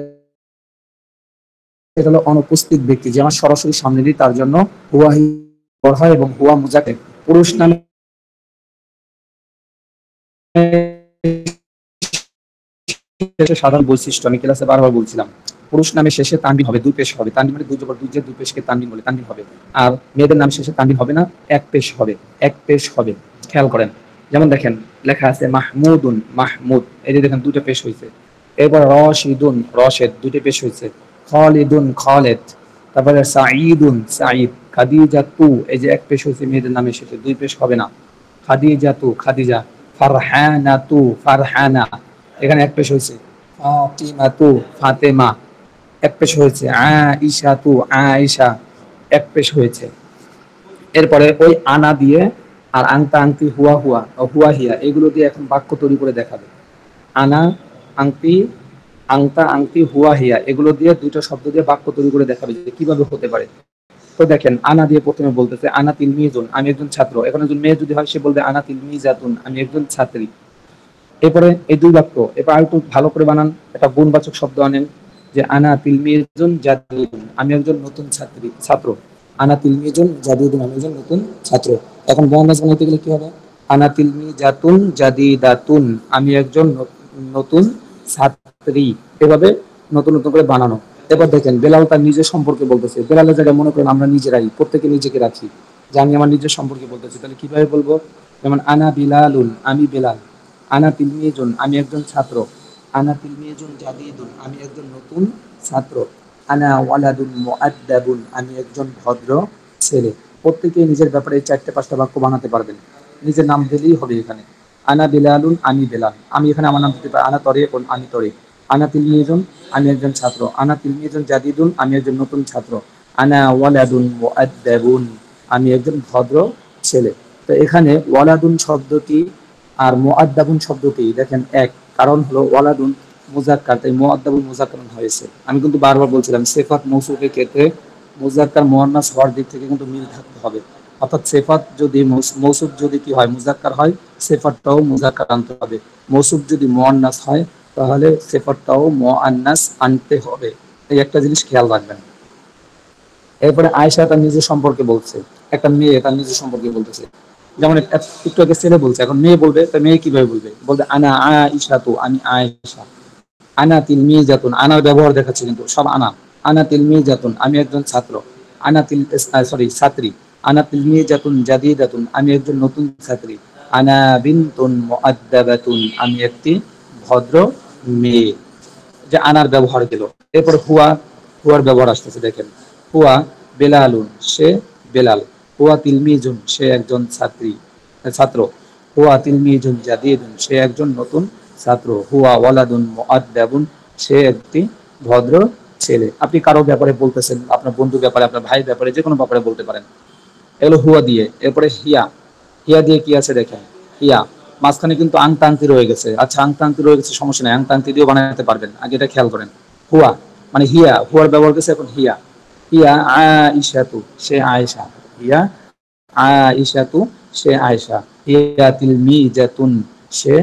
এটা হলো অনুপস্থিত ব্যক্তি, যে আমার সরাসরি সামনে নেই, তার জন্য হুয়া হিয়া হয়। এবং হুয়া মুজাক্কার। পুরুষ নামে সাধারণ বৈশিষ্ট্য আমি ক্লাসে বারবার বলছিলাম, পুরুষ নামে শেষে তানবিন হবে, দুই পেশ হবে। তানবিন মানে দুই জবর দুই জের, দুই পেশকে তানবিন বলে, তানবিন হবে। আর মেয়েদের নাম শেষে তানবিন হবে না, এক পেশ হবে, এক পেশ হবে। খেয়াল করেন, যেমন দেখেন লেখা আছে মাহমুদুন, মাহমুদ, এই যে দেখেন দুটো পেশ হয়েছে। এরপর রশিদুন, রশেদ, দুটো পেশ হয়েছে। খালিদুন, খালেদ। তারপরে সাঈদুন, সাঈদ। খাদিজাতু, এই যে এক পেশ হয়েছে মেয়েদের নামে, সেটা দুই পেশ হবে না। খাদিজাতু, খাদিজা। ফারহানাতু, ফারহানা, এখানে এক পেশ হয়েছে। ফাতিমাতু, ফাতেমা, এক পেশ হয়েছে। আইশাতু, আয়েশা, এক পেশ হয়েছে। এরপরে ওই আনা দিয়ে আর আংতা আংতি হুয়া হুয়া ও হুয়া হিয়া এগুলো দিয়ে এখন বাক্য তৈরি করে দেখাবে। আনা, আংতি, আংতা আংতি হুয়া হিয়া এগুলো দিয়ে দুটো শব্দ দিয়ে বাক্য তৈরি করে দেখাবে যে কিভাবে হতে পারে। তো দেখেন আনা দিয়ে প্রথমে বলতেছে আনা তিলমিজুন, আমি একজন ছাত্র। এখন একজন মেয়ে যদি হয় সে বলবে আনা তিলমিজাতুন, আমি একজন ছাত্রী। এরপরে এই দুই বাক্য, এবার আর একটু ভালো করে বানান, একটা গুণবাচক শব্দ আনেন যে আনা তিলমিজুন জাদিদুন, আমি একজন নতুন ছাত্রী, ছাত্র। আনা তিলমিজুন জাদিদুন, আমি একজন নতুন ছাত্র। এখন বর্ণাস বানাইতে গেলে কি হবে? আনা তিলমিজাতুন জাদিদাতুন, আমি একজন নতুন ছাত্রী। এভাবে নতুন নতুন করে বানানো। এবার দেখেন বেলাল তার নিজের সম্পর্কে বলতেছে। বেলালের জায়গায় মনে করেন আমরা নিজেরাই প্রত্যেকে নিজেকে রাখি যে আমি আমার নিজের সম্পর্কে বলতেছি, তাহলে কিভাবে বলবো? যেমন আনা বিলালুন, আমি বেলাল। আনা তিলমিজুন, আমি একজন ছাত্র। আনা তিলমিজুন জাদিদুন, আমি একজন নতুন ছাত্র। আনা ওয়ালাদুন মুআদ্দাবুন, আমি একজন ভদ্র ছেলে। প্রত্যেকে নিজের ব্যাপারে এই 4-5টা বাক্য বানাতে পারবেন, নিজের নাম দিলেই হবে। এখানে আনা বিলালুন, আমি বেলাল। আমি এখানে আমার নাম দিতে পারি, আনা তরিকুন, আমি তরিক। আনা তিলমিজুন, আমি একজন ছাত্র। আনা তিলমিজুন জাদিদুন, আমি একজন নতুন ছাত্র। আনা ওয়ালাদুন মুআদ্দাবুন, আমি একজন ভদ্র ছেলে। তো এখানে ওয়ালাদুন শব্দটি আর মুআদ্দাবুন শব্দটি দেখেন এক, কারণ হলো ওয়ালাদুন মুজাক্কার, তাই মুআদ্দাবুন মুজাক্কার হয়েছে। আমি কিন্তু বারবার বলছিলাম সিফাত মৌসুফের ক্ষেত্রে মুজাক্কার মুআন্নাস হওয়ার দিক থেকে কিন্তু মিল থাকতে হবে। অর্থাৎ সিফাত যদি মৌসুফ যদি কি হয় মুজাক্কার হয়, সিফাতটাও মুজাক্কার আনতে হবে। মৌসুফ যদি মুআন্নাস হয় তাহলে সিফাতটাও মুআন্নাস আনতে হবে। এই একটা জিনিস খেয়াল রাখবেন। এরপরে আয়েশা তার নিজের সম্পর্কে বলছে, একটা মেয়ে তার নিজের সম্পর্কে বলতেছে। যেমন একটু আগে ছেলে বলছে, এখন মেয়ে বলবে, তা মেয়ে কিভাবে বলবে? বলবে আনা আয়েশাতু, আমি আয়েশা। আনা তিলমিজাতুন, আনার ব্যবহার দেখাচ্ছে কিন্তু সব আনা। আনা তিলমিজাতুন, আমি একজন ছাত্র। আনা ছাত্রী। আনা তিলমিজাতুন জাদিদাতুন, আমি একজন নতুন ছাত্রী। আনা বিনতুন মুআদ্দাবাতুন, আমি একটি ভদ্র মেয়ে। যে আনার ব্যবহার দিল। এরপর হুয়া, হুয়ার ব্যবহার আসতেছে দেখেন। হুয়া বেলালুন, সে বেলাল। হুয়া তিলমিজুন, সে একজন ছাত্র। হুয়া তিলমিজুন জাদিদুন, সে একজন নতুন ছাত্র। হুয়া ওয়ালাদুন মুআদ্দাবুন, সে একটি ভদ্র ছেলে। আপনি কারো ব্যাপারে বলতেছেন, আপনার বন্ধু ব্যাপারে, আপনার ভাই ব্যাপারে, যে কোনো ব্যাপারে বলতে পারেন। এগুলো হুয়া দিয়ে। এরপরে হিয়া, হিয়া দিয়ে কি আছে দেখেন। হিয়া মাঝখানে কিন্তু আংতাংতি রয়ে গেছে। আচ্ছা আংতাংতি রয়ে গেছে, সমস্যা নাই, আংতাংতি দিয়েও বানাতে পারবেন, আগে এটা খেয়াল করেন। হুয়া মানে হিয়া, হুয়ার ব্যবহার করছে এখন হিয়া। হিয়া আয়েশাতু, সে আয়েশা। হিয়া আয়েশাতু, সে আয়েশা। হিয়া তিলমিজাতুন, সে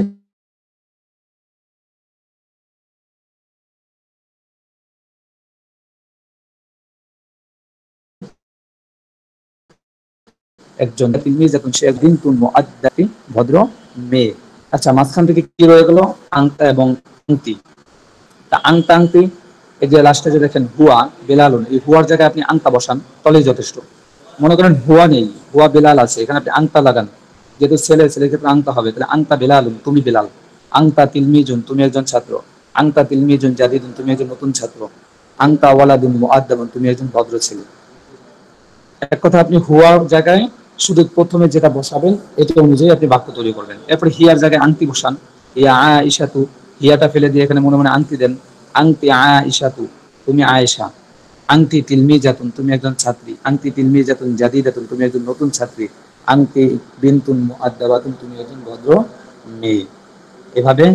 একজন। তিলমিজাতুন, সে একদিন তুন মুআদ্দাতি, ভদ্র মেয়ে। আচ্ছা মাঝখান থেকে কি রয়ে গেল? আংতা এবং আংতি। তা আংতা আংতি, এই যে লাস্টে যে দেখেন হুয়া বেলালুন, এই হুয়ার জায়গায় আপনি আংতা বসান তাহলেই যথেষ্ট। মনে করেন হুয়া নেই, হুয়া বেলাল আছে, এখানে আপনি আংতা লাগান। যেহেতু ছেলের ক্ষেত্রে আংতা হবে, তাহলে আংতা বেলালুন, তুমি বেলাল। আংতা তিলমিজুন, তুমি একজন ছাত্র। আংতা তিলমিজুন জাদিদুন, তুমি একজন নতুন ছাত্র। আংতা ওয়ালাদুন মুআদ্দাবুন, তুমি একজন ভদ্র ছেলে। এক কথা আপনি হুয়ার জায়গায় শুধু প্রথমে যেটা বসাবেন এটা অনুযায়ী আপনি বাক্য তৈরি করবেন। এরপরে হিয়ার জায়গায় আংতি বসান। ইয়া আয়েশাতু, হিয়াটা ফেলে দিয়ে এখানে মনে মনে আংতি দেন। আংতি আয়েশাতু, তুমি আয়েশা। আংতি তিলমিজাতুন, তুমি একজন ছাত্রী। আংতি তিলমিজাতুন জাদিদাতুন, তুমি একজন নতুন ছাত্রী। আংতি বিনতুন মুআদ্দাবাতুন, তুমি একজন ভদ্র মেয়ে। এভাবে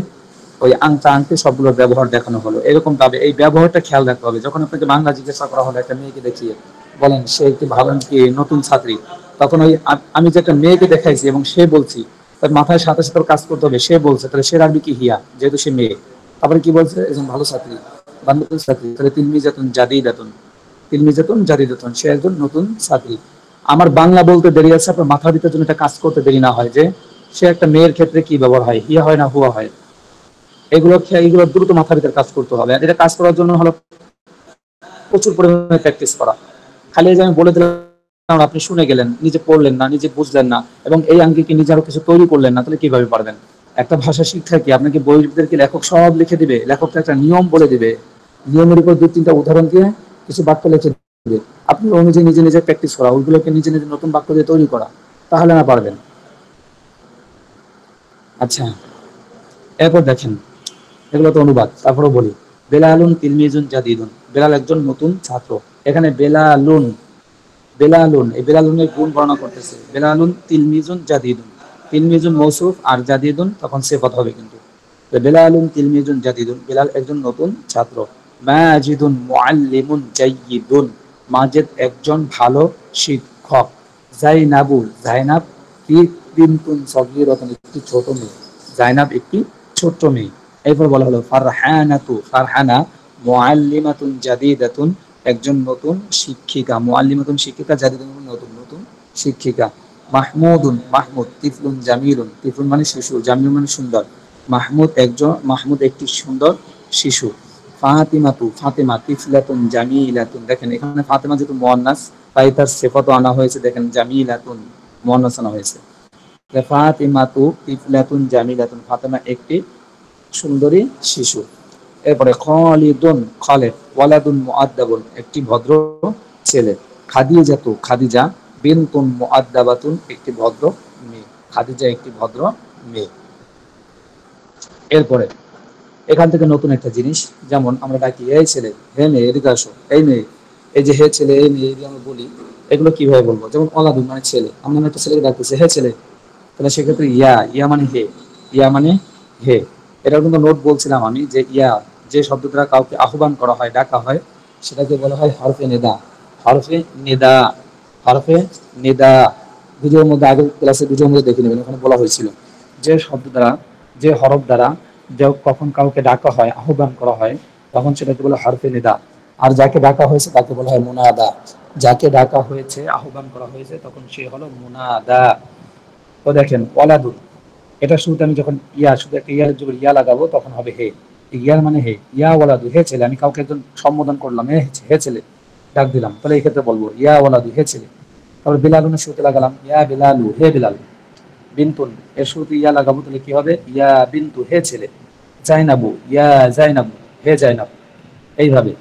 ওই আংতা আংতি সবগুলোর ব্যবহার দেখানো হলো। এরকম ভাবে এই ব্যবহারটা খেয়াল রাখতে হবে। যখন আপনাকে বাংলা জিজ্ঞাসা করা হলো একটা মেয়েকে দেখিয়ে, বলেন সে একটি ভালো কি নতুন ছাত্রী, তখন ওই আমি যে একটা মেয়েকে দেখাইছি এবং সে বলছি, তার মাথায় সাথে সাথে কাজ করতে হবে। সে বলছে, তাহলে সে রাখবি কি হিয়া, যেহেতু সে মেয়ে। তারপরে কি বলছে? একজন ভালো ছাত্রী, বান্ধবী ছাত্রী, তাহলে তিলমিজাতুন জাদিদাতুন, তিলমিজাতুন জাদিদাতুন, সে একজন নতুন ছাত্রী। আমার বাংলা বলতে দেরি আছে, আপনার মাথার ভিতরে জন্য এটা কাজ করতে দেরি না হয় যে সে একটা মেয়ের ক্ষেত্রে কি ব্যবহার হয়, হিয়া হয় না হুয়া হয়। এগুলো দ্রুত মাথার ভিতরে কাজ করতে হবে। আর এটা কাজ করার জন্য হলো প্রচুর পরিমাণে প্র্যাকটিস করা। খালি যে আমি বলে দিলাম কারণ আপনি শুনে গেলেন, নিজে পড়লেন না, নিজে বুঝলেন না, এবং এই আঙ্গিকে নিজে আরো কিছু তৈরি করলেন না, তাহলে কিভাবে পারবেন? একটা ভাষা শিক্ষা কি আপনাকে বইদেরকে লেখক সব লিখে দিবে? লেখক তো একটা নিয়ম বলে দিবে, নিয়মের উপর 2-3টা উদাহরণ দিয়ে কিছু বাক্য লিখে দিবে, আপনি অনুযায়ী নিজে নিজে প্র্যাকটিস করা, ওইগুলোকে নিজে নিজে নতুন বাক্য দিয়ে তৈরি করা, তাহলে না পারবেন। আচ্ছা, এরপর দেখেন, এগুলো তো অনুবাদ, তারপরে বলি। বেলালুন তিলমিজুন জাদিদুন, বেলাল একজন নতুন ছাত্র। এখানে বেলালুন, বেলালুন, এই বেলালুনের গুণ বর্ণনা করতেছে। বেলালুন তিলমিজুন জাদিদুন, তিলমিজুন মৌসুফ আর জাদিদুন তখন সিফাত হবে কিন্তু। তো বেলালুন তিলমিজুন জাদিদুন, বেলাল একজন নতুন ছাত্র। মাজিদুন মুআল্লিমুন জাইয়িদুন, মাজিদ একজন ভালো শিক্ষক। জাইনাবু, জাইনাব কি বিনতুন সগীরাতুন, একটি ছোট মেয়ে। জাইনাব একটি ছোট্ট মেয়ে। এরপর বলা হলো ফারহানাতু, ফারহানা মুআল্লিমাতুন জাদিদাতুন, একজন নতুন শিক্ষিকা। মুআল্লিমাতুন শিক্ষিকা, জাদিদাতুন নতুন, নতুন শিক্ষিকা। মাহমুদুন, মাহমুদ তিফলুন জামিলুন, তিফলুন মানে শিশু, জামিলুন মানে সুন্দর। মাহমুদ একজন, মাহমুদ একটি সুন্দর শিশু। ফাতিমাতু, ফাতেমা তিফলাতুন জামিলাতুন, দেখেন এখানে ফাতেমা যেহেতু মুয়ান্নাস তাই তার সিফাতও আনা হয়েছে, দেখেন জামিলাতুন মুয়ান্নাস আনা হয়েছে। ফাতিমাতু তিফলাতুন জামিলাতুন, ফাতেমা একটি সুন্দরী শিশু। এরপরে খালিদুন, খালেদ ওয়ালাদুন মুআদ্দাবুন, একটি ভদ্র ছেলে। খাদিজাতু, খাদিজা বিনতুন মুআদ্দাবাতুন, একটি ভদ্র মেয়ে। খাদিজা একটি ভদ্র মেয়ে। এরপরে এখান থেকে নতুন একটা জিনিস, যেমন আমরা ডাকি এই ছেলে, হে মেয়ে এদিকে আসো, এই মেয়ে, এই যে হে ছেলে, এই মেয়ে, এগুলো আমরা বলি, এগুলো কিভাবে বলবো? যেমন ওয়ালাদুন মানে ছেলে, আমরা একটা ছেলেকে ডাকতেছি হে ছেলে, তাহলে সেক্ষেত্রে ইয়া, ইয়া মানে হে, ইয়া মানে হে। এটা কিন্তু নোট বলছিলাম আমি, যে ইয়া যে শব্দ দ্বারা কাউকে আহ্বান করা হয়, ডাকা হয়, সেটাকে বলা হয় হরফে নিদা। হরফে নিদা, হরফে নিদা। ভিডিওর মধ্যে, আগের ক্লাসে ভিডিওর মধ্যে দেখে নেবেন, ওখানে বলা হয়েছিল যে শব্দ দ্বারা, যে হরফ দ্বারা কখন কাউকে ডাকা হয়, আহ্বান করা হয়, তখন সেটাকে বলা হরফে নিদা। আর যাকে ডাকা হয়েছে তাকে বলা হয় মুনাদা। যাকে ডাকা হয়েছে, আহ্বান করা হয়েছে, তখন সে হলো মুনাদা। তো দেখেন ওয়ালাদুন, এটা শুরুতে আমি যখন ইয়া, শুধু একটা ইয়ার যখন ইয়া লাগাবো তখন হবে হে। ইয়ার মানে হে, ইয়া ওয়ালাদু হে ছেলে, আমি কাউকে একজন সম্বোধন করলাম হে ছেলে, ডাক দিলাম, তাহলে এই ক্ষেত্রে বলবো ইয়া ওয়ালাদু হে ছেলে। তারপর বিলালুনের শুরুতে লাগালাম ইয়া বিলালু হে বিলাল। বিনতুন, এর শুরুতে ইয়া লাগাবো, তাহলে কি হবে? ইয়া বিনতু হে ছেলে। জাইনাবু, ইয়া জাইনাবু হে জাইনাব, এইভাবে।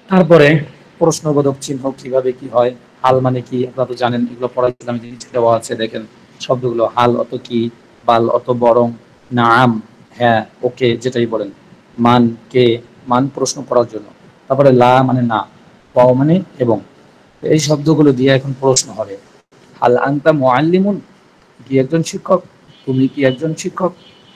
তারপরে প্রশ্নবোধক চিহ্ন কিভাবে কি হয়, হাল মানে কি আপনারা তো জানেন, এগুলো পড়াইছিলাম, নিচে দেওয়া আছে দেখেন শব্দগুলো। হাল অত কি, বাল অত বরং, নাম হ্যাঁ, ওকে যেটাই বলেন, মান কে, মান প্রশ্ন করার জন্য। তারপরে লা মানে না, পাও মানে এবং। এই শব্দগুলো দিয়ে এখন প্রশ্ন হবে। হাল আনতা মুআল্লিমুন, কি একজন শিক্ষক? তুমি কি একজন শিক্ষক?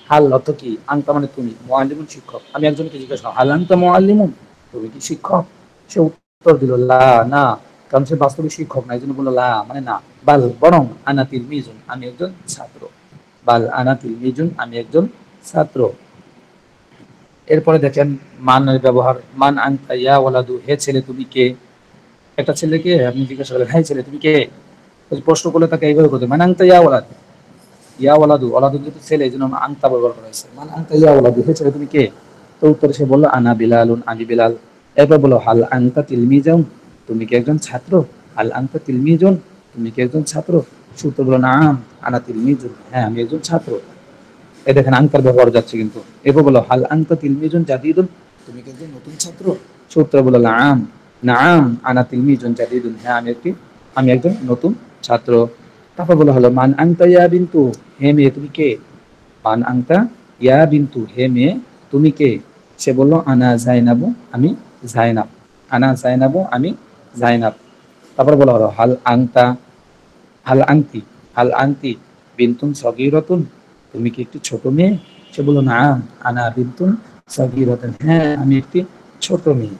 হাল অত কি, আনতা মানে তুমি, মুআল্লিমুন শিক্ষক। আমি একজনকে জিজ্ঞাসা করলাম হাল আনতা মুআল্লিমুন, তুমি কি শিক্ষক? সে উত্তর দিল লা, না, কারণ সে বাস্তবে শিক্ষক না, এই জন্য বললো লা মানে না। বাল বরং, আনা তিলমিজুন, আমি একজন ছাত্র। বাল আনা তিলমিজুন, আমি একজন ছাত্র। এরপরে দেখেন মানের ব্যবহার। মান আনতা ইয়া ওয়ালাদু, হে ছেলে তুমি কে? একটা ছেলেকে আপনি জিজ্ঞাসা করলেন হে ছেলে তুমি কে, প্রশ্ন করলে তাকে এইভাবে করতে, মান আনতা ইয়া ওয়ালাদ, ইয়া ওয়ালাদু, ওয়ালাদু যেহেতু ছেলে এই জন্য আনতা ব্যবহার করা হয়েছে। মান আনতা ইয়া ওয়ালাদু, হে ছেলে তুমি কে? তো উত্তরে সে বললো আনা বিলালুন, আমি বিলাল। এরপর বলো হাল আনতা তিলমিজাউন, তুমি কি একজন ছাত্র? হাল আনতা তিলমিজুন, তুমি কি একজন ছাত্র? সে উত্তর বললো নাম আনা তিলমিজুন, হ্যাঁ আমি একজন ছাত্র। এই দেখেন আনতার ব্যবহার যাচ্ছে কিন্তু। এরপর বলো হাল আনতা তিলমিজুন জাদিদুন, তুমি কি একজন নতুন ছাত্র? সে উত্তর বললো নাম, নাম আনা তিলমিজুন জাদিদুন, হ্যাঁ আমি একজন নতুন ছাত্র। তারপর বলা হলো মান আনতা ইয়া বিনতু, হে মেয়ে তুমি কে? মান আনতা ইয়া বিনতু, হে মেয়ে তুমি কে? সে বলল আনা জাইনাবু, আমি জাইনাব। আনা জাইনাবু, আমি জাইনাব। তারপর বলা হলো হাল আনতা, হাল আনতি, হাল আনতি বিনতুন সগীরাতুন, তুমি কি একটি ছোট মেয়ে? সে বলল না, আনা বিনতুন সগীরাতুন, হ্যাঁ আমি একটি ছোট মেয়ে।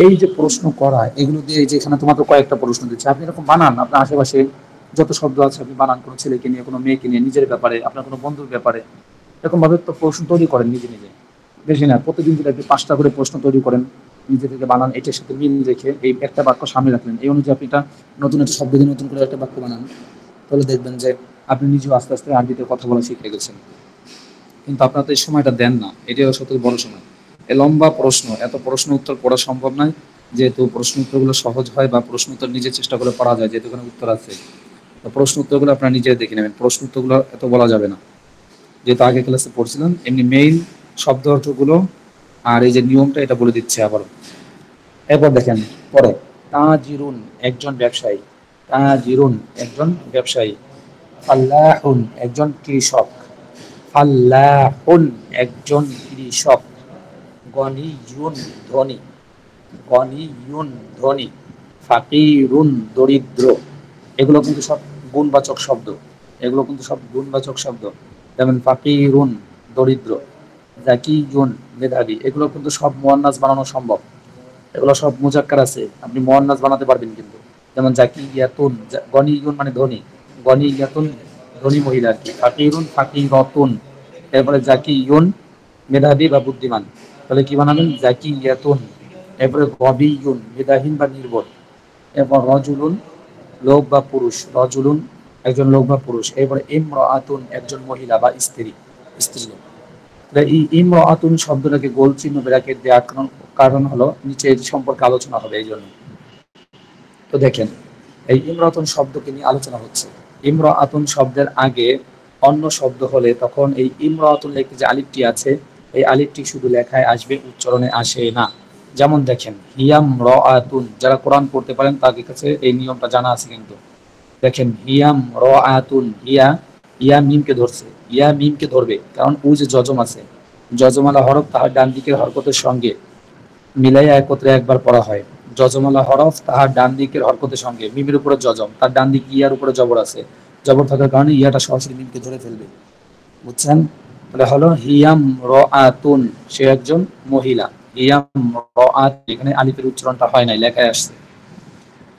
এই যে প্রশ্ন করা, এগুলো দিয়ে এই যে এখানে তোমাকে কয়েকটা প্রশ্ন দিচ্ছে, আপনি এরকম বানান, আপনার আশেপাশে যত শব্দ আছে আপনি বানান, কোনো ছেলেকে নিয়ে, কোনো মেয়েকে নিয়ে, নিজের ব্যাপারে, আপনার কোনো বন্ধুর ব্যাপারে, এরকম ভাবে তো প্রশ্ন তৈরি করেন নিজে নিজে। বেশি না, প্রতিদিন যদি আপনি 5টা করে প্রশ্ন তৈরি করেন, নিজে থেকে বানান, এটার সাথে মিল রেখে এই একটা বাক্য সামনে রাখলেন, এই অনুযায়ী আপনি এটা নতুন একটা শব্দ দিয়ে নতুন করে একটা বাক্য বানান, তাহলে দেখবেন যে আপনি নিজেও আস্তে আস্তে আরবিতে কথা বলা শিখে গেছেন। কিন্তু আপনারা তো এই সময়টা দেন না, এটাই সত্যি বড় সময়। এই লম্বা প্রশ্ন, এত প্রশ্ন উত্তর পড়া সম্ভব নয়। যেহেতু প্রশ্ন উত্তরগুলো সহজ হয় বা প্রশ্ন উত্তর নিজে চেষ্টা করে পড়া যায়, যেহেতু এখানে উত্তর আছে, তো প্রশ্ন উত্তরগুলো আপনারা নিজে দেখে নেবেন। প্রশ্ন উত্তরগুলো এত বলা যাবে না, যেহেতু আগে ক্লাসে পড়ছিলাম। এমনি মেইন শব্দ অর্থগুলো আর এই যে নিয়মটা এটা বলে দিচ্ছে আবারও। এরপর দেখেন পরে, তাজিরুন একজন ব্যবসায়ী, তাজিরুন একজন ব্যবসায়ী, ফাল্লাহুন একজন কৃষক, ফাল্লাহুন একজন কৃষক, গনিয়ুন ধনী, গনিয়ুন ধনী, ফাকিরুন দরিদ্র। এগুলো কিন্তু সব গুণবাচক শব্দ, এগুলো কিন্তু সব গুণবাচক শব্দ। যেমন ফাকিরুন দরিদ্র, জাকিয়ুন মেধাবী, এগুলো কিন্তু সব মুয়ান্নাস বানানো সম্ভব। এগুলো সব মুজাক্কার আছে, আপনি মুয়ান্নাস বানাতে পারবেন কিন্তু। যেমন জাকিয়াতুন, গনিয়ুন মানে ধনী, গনিয়াতুন ধনী মহিলা আর কি, ফাকিরুন ফাকিরাতুন। এরপরে জাকিয়ুন মেধাবী বা বুদ্ধিমান, তাহলে কি বানাবেন? জাকিয়াতুন। এরপরে গবিয়ুন মেধাহীন বা নির্বোধ। এরপর রজুলুন লোক বা পুরুষ, রজুলুন একজন লোক বা পুরুষ। এরপরে ইমরাআতুন একজন মহিলা বা স্ত্রী, স্ত্রীলোক। তাহলে এই ইমরাআতুন শব্দটাকে গোল চিহ্ন ব্র্যাকেট দেওয়ার কারণ হলো নিচে এর সম্পর্কে আলোচনা হবে এই জন্য। তো দেখেন এই ইমরাতুন শব্দকে নিয়ে আলোচনা হচ্ছে। ইমরাতুন শব্দের আগে অন্য শব্দ হলে তখন এই ইমরাতুন লেখে যে আলিফটি আছে, এই আলিফটি শুধু লেখায় আসবে, উচ্চারণে আসে না। যেমন দেখেন হিয়াম রাআতুন, যারা কোরআন পড়তে পারেন তাদের কাছে এই নিয়মটা জানা আছে কিন্তু। দেখেন হিয়াম রাআতুন, ইয়া ইয়া মিমকে ধরছে, ইয়া মিমকে ধরবে, কারণ ও যে যজম আছে, যজমালা হরফ তাহার ডান দিকের হরকতের সঙ্গে মিলাইয়া একত্রে একবার পড়া হয়। যজমালা হরফ তাহার ডান দিকের হরকতের সঙ্গে, মিমের উপরে যজম, তার ডান দিকে ইয়ার উপরে জবর আছে, জবর থাকার কারণে ইয়াটা সরাসরি মিমকে ধরে ফেলবে, বুঝছেন? তাহলে হলো হিয়াম রাআতুন, সে একজন মহিলা। হিয়াম রাআত, এখানে আলিফের উচ্চারণটা হয় নাই, লেখায় আসছে।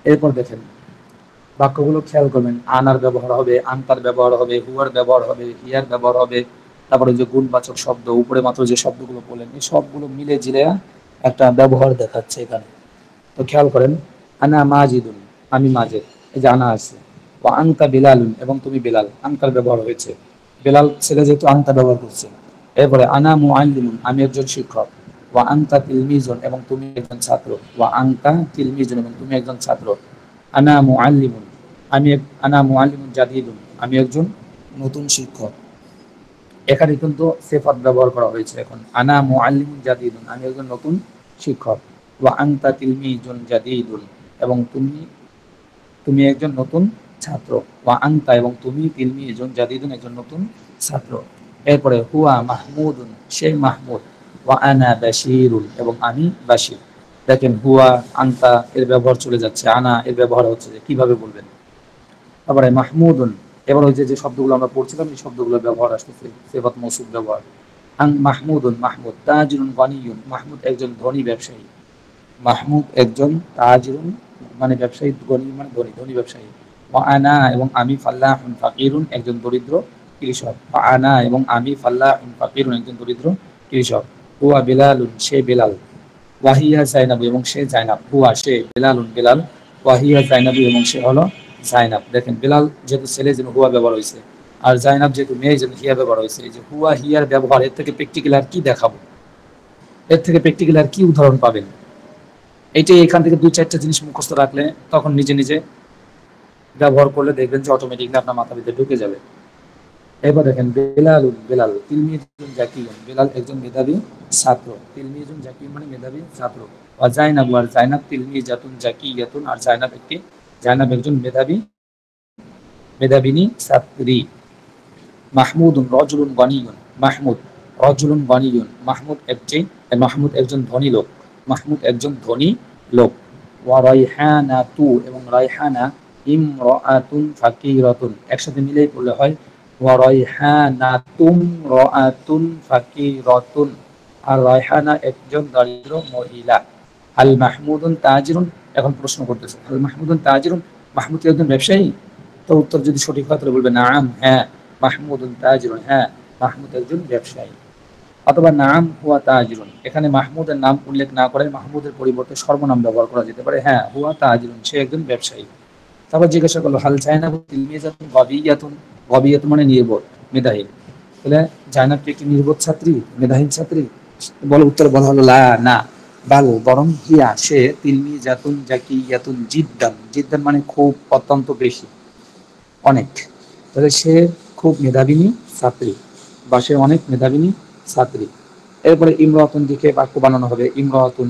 এরপর দেখেন বাক্যগুলো খেয়াল করবেন, আনার ব্যবহার হবে, আনতার ব্যবহার হবে, হুয়ার ব্যবহার হবে, হিয়ার ব্যবহার হবে। তারপরে যে গুণবাচক শব্দ উপরে মাত্র যে শব্দগুলো বললেন, এই সবগুলো মিলে জিলে একটা ব্যবহার দেখাচ্ছে এখানে। তো খেয়াল করেন, আনা মাজিদুন আমি মাজেদ, এই যে আনা আছে। ও আনতা বিলালুন এবং তুমি বেলাল, আনতার ব্যবহার হয়েছে, বেলাল ছেলে যেহেতু আনতা ব্যবহার করছে। এরপরে আনা মুআল্লিমুন আমি একজন শিক্ষক। ও আনতা তিলমিজুন এবং তুমি একজন ছাত্র। ও আনতা তিলমিজুন এবং তুমি একজন ছাত্র। আনা মুআল্লিমুন আনা মুআল্লিমুন জাদিদুন আমি একজন নতুন শিক্ষক। এখানে কিন্তু সিফাত ব্যবহার করা হয়েছে। এখন আনা মুআল্লিমুন জাদিদুন আমি একজন নতুন শিক্ষক। ওয়া আনতা তিলমিজুন জাদিদুন এবং তুমি তুমি একজন নতুন ছাত্র। ওয়া আনতা এবং তুমি তিলমিজুন জাদিদুন একজন নতুন ছাত্র। এরপরে হুয়া মাহমুদুন সে মাহমুদ। ওয়া আনা বাশিরুন এবং আমি বাশির। দেখেন হুয়া আনতা এর ব্যবহার চলে যাচ্ছে, আনা এর ব্যবহার হচ্ছে, যে কিভাবে বলবেন। তারপরে মাহমুদুন, এবার ওই যে শব্দগুলো আমরা পড়ছিলাম এই শব্দগুলো ব্যবহার আসতেছে, সিফাত মৌসুফ ব্যবহার। আন মাহমুদুন মাহমুদ, তাজিরুন গনিয়ুন মাহমুদ একজন ধনী ব্যবসায়ী। মাহমুদ একজন, তাজিরুন মানে ব্যবসায়ী, গনি মানে ধনী, ধনী ব্যবসায়ী। ওয়া আনা এবং আমি, ফাল্লাহুন ফাকিরুন একজন দরিদ্র কৃষক। ওয়া আনা এবং আমি, ফাল্লাহুন ফাকিরুন একজন দরিদ্র কৃষক। হুয়া বেলালুন সে বেলাল। ওয়াহিয়া জাইনাবু এবং সে জাইনাব। হুয়া সে, বেলালুন বেলাল, ওয়াহিয়া জাইনাবু এবং সে হলো জাইনাব। দেখেন বেলাল যেহেতু ছেলে যেন হুয়া ব্যবহার হয়েছে, আর জাইনাব যেহেতু মেয়ে যেন হিয়া ব্যবহার হয়েছে। এই যে হুয়া হিয়ার ব্যবহার, এর থেকে প্র্যাকটিক্যাল আর কি দেখাবো, এর থেকে প্র্যাকটিক্যাল আর কি উদাহরণ পাবেন? এইটাই, এখান থেকে দুই চারটা জিনিস মুখস্থ রাখলে তখন নিজে নিজে ব্যবহার করলে দেখবেন যে অটোমেটিকলি আপনার মাথা ভিতরে ঢুকে যাবে। এবার দেখেন বেলালুন বেলাল, তিলমিজুন জাকিয়ুন বেলাল একজন মেধাবী ছাত্র। তিলমিজুন জাকিয়ুন মানে মেধাবী ছাত্র। ওয়া জাইনাবু আর জাইনাব, তিলমিজাতুন জাকিয়াতুন আর জাইনাব একজন মেধাবিনী ছাত্রী। মাহমুদুন রজুলুন গনিয়ুন মাহমুদ রজুলুন গনিয়ুন মাহমুদ একজন ধনী লোক, মাহমুদ একজন ধনী লোক। ওয়া রাইহানাতু এবং রাইহানা ইমরাআতুন ফাকিরাতুন, একসাথে মিলেই পড়লে হয় ওয়া রাইহানাতুম রাআতুন ফাকিরাতুন, আর রাইহানা একজন দরিদ্র মহিলা। আল মাহমুদুন তাজিরুন, এখন প্রশ্ন করতেছে আল মাহমুদুন তাজিরুন, মাহমুদ কি একজন ব্যবসায়ী? তো উত্তর যদি সঠিক হয় তাহলে বলবে নাম হ্যাঁ মাহমুদুন তাজিরুন, হ্যাঁ মাহমুদ একজন ব্যবসায়ী। অথবা নাম হুয়া তাজিরুন, এখানে মাহমুদের নাম উল্লেখ না করে মাহমুদের পরিবর্তে সর্বনাম ব্যবহার করা যেতে পারে, হ্যাঁ হুয়া তাজিরুন সে একজন ব্যবসায়ী। তারপর জিজ্ঞাসা করলো হাল জাইনাবু তিলমিজাতুন গবিয়াতুন, গবিয়াতুন মানে নির্বোধ মেধাহীন। তাহলে জাইনাব কি একটি নির্বোধ ছাত্রী, মেধাহীন ছাত্রী? বলো উত্তর বলা হলো লা না, বাল বরং হিয়া সে তিলমিজাতুন জাকিয়াতুন জিদ্দান, জিদ্দান মানে খুব, অত্যন্ত বেশি, অনেক। তাহলে সে খুব মেধাবিনী ছাত্রী বা সে অনেক মেধাবিনী ছাত্রী। এরপরে ইমরাতুন দিকে বাক্য বানানো হবে, ইমরাতুন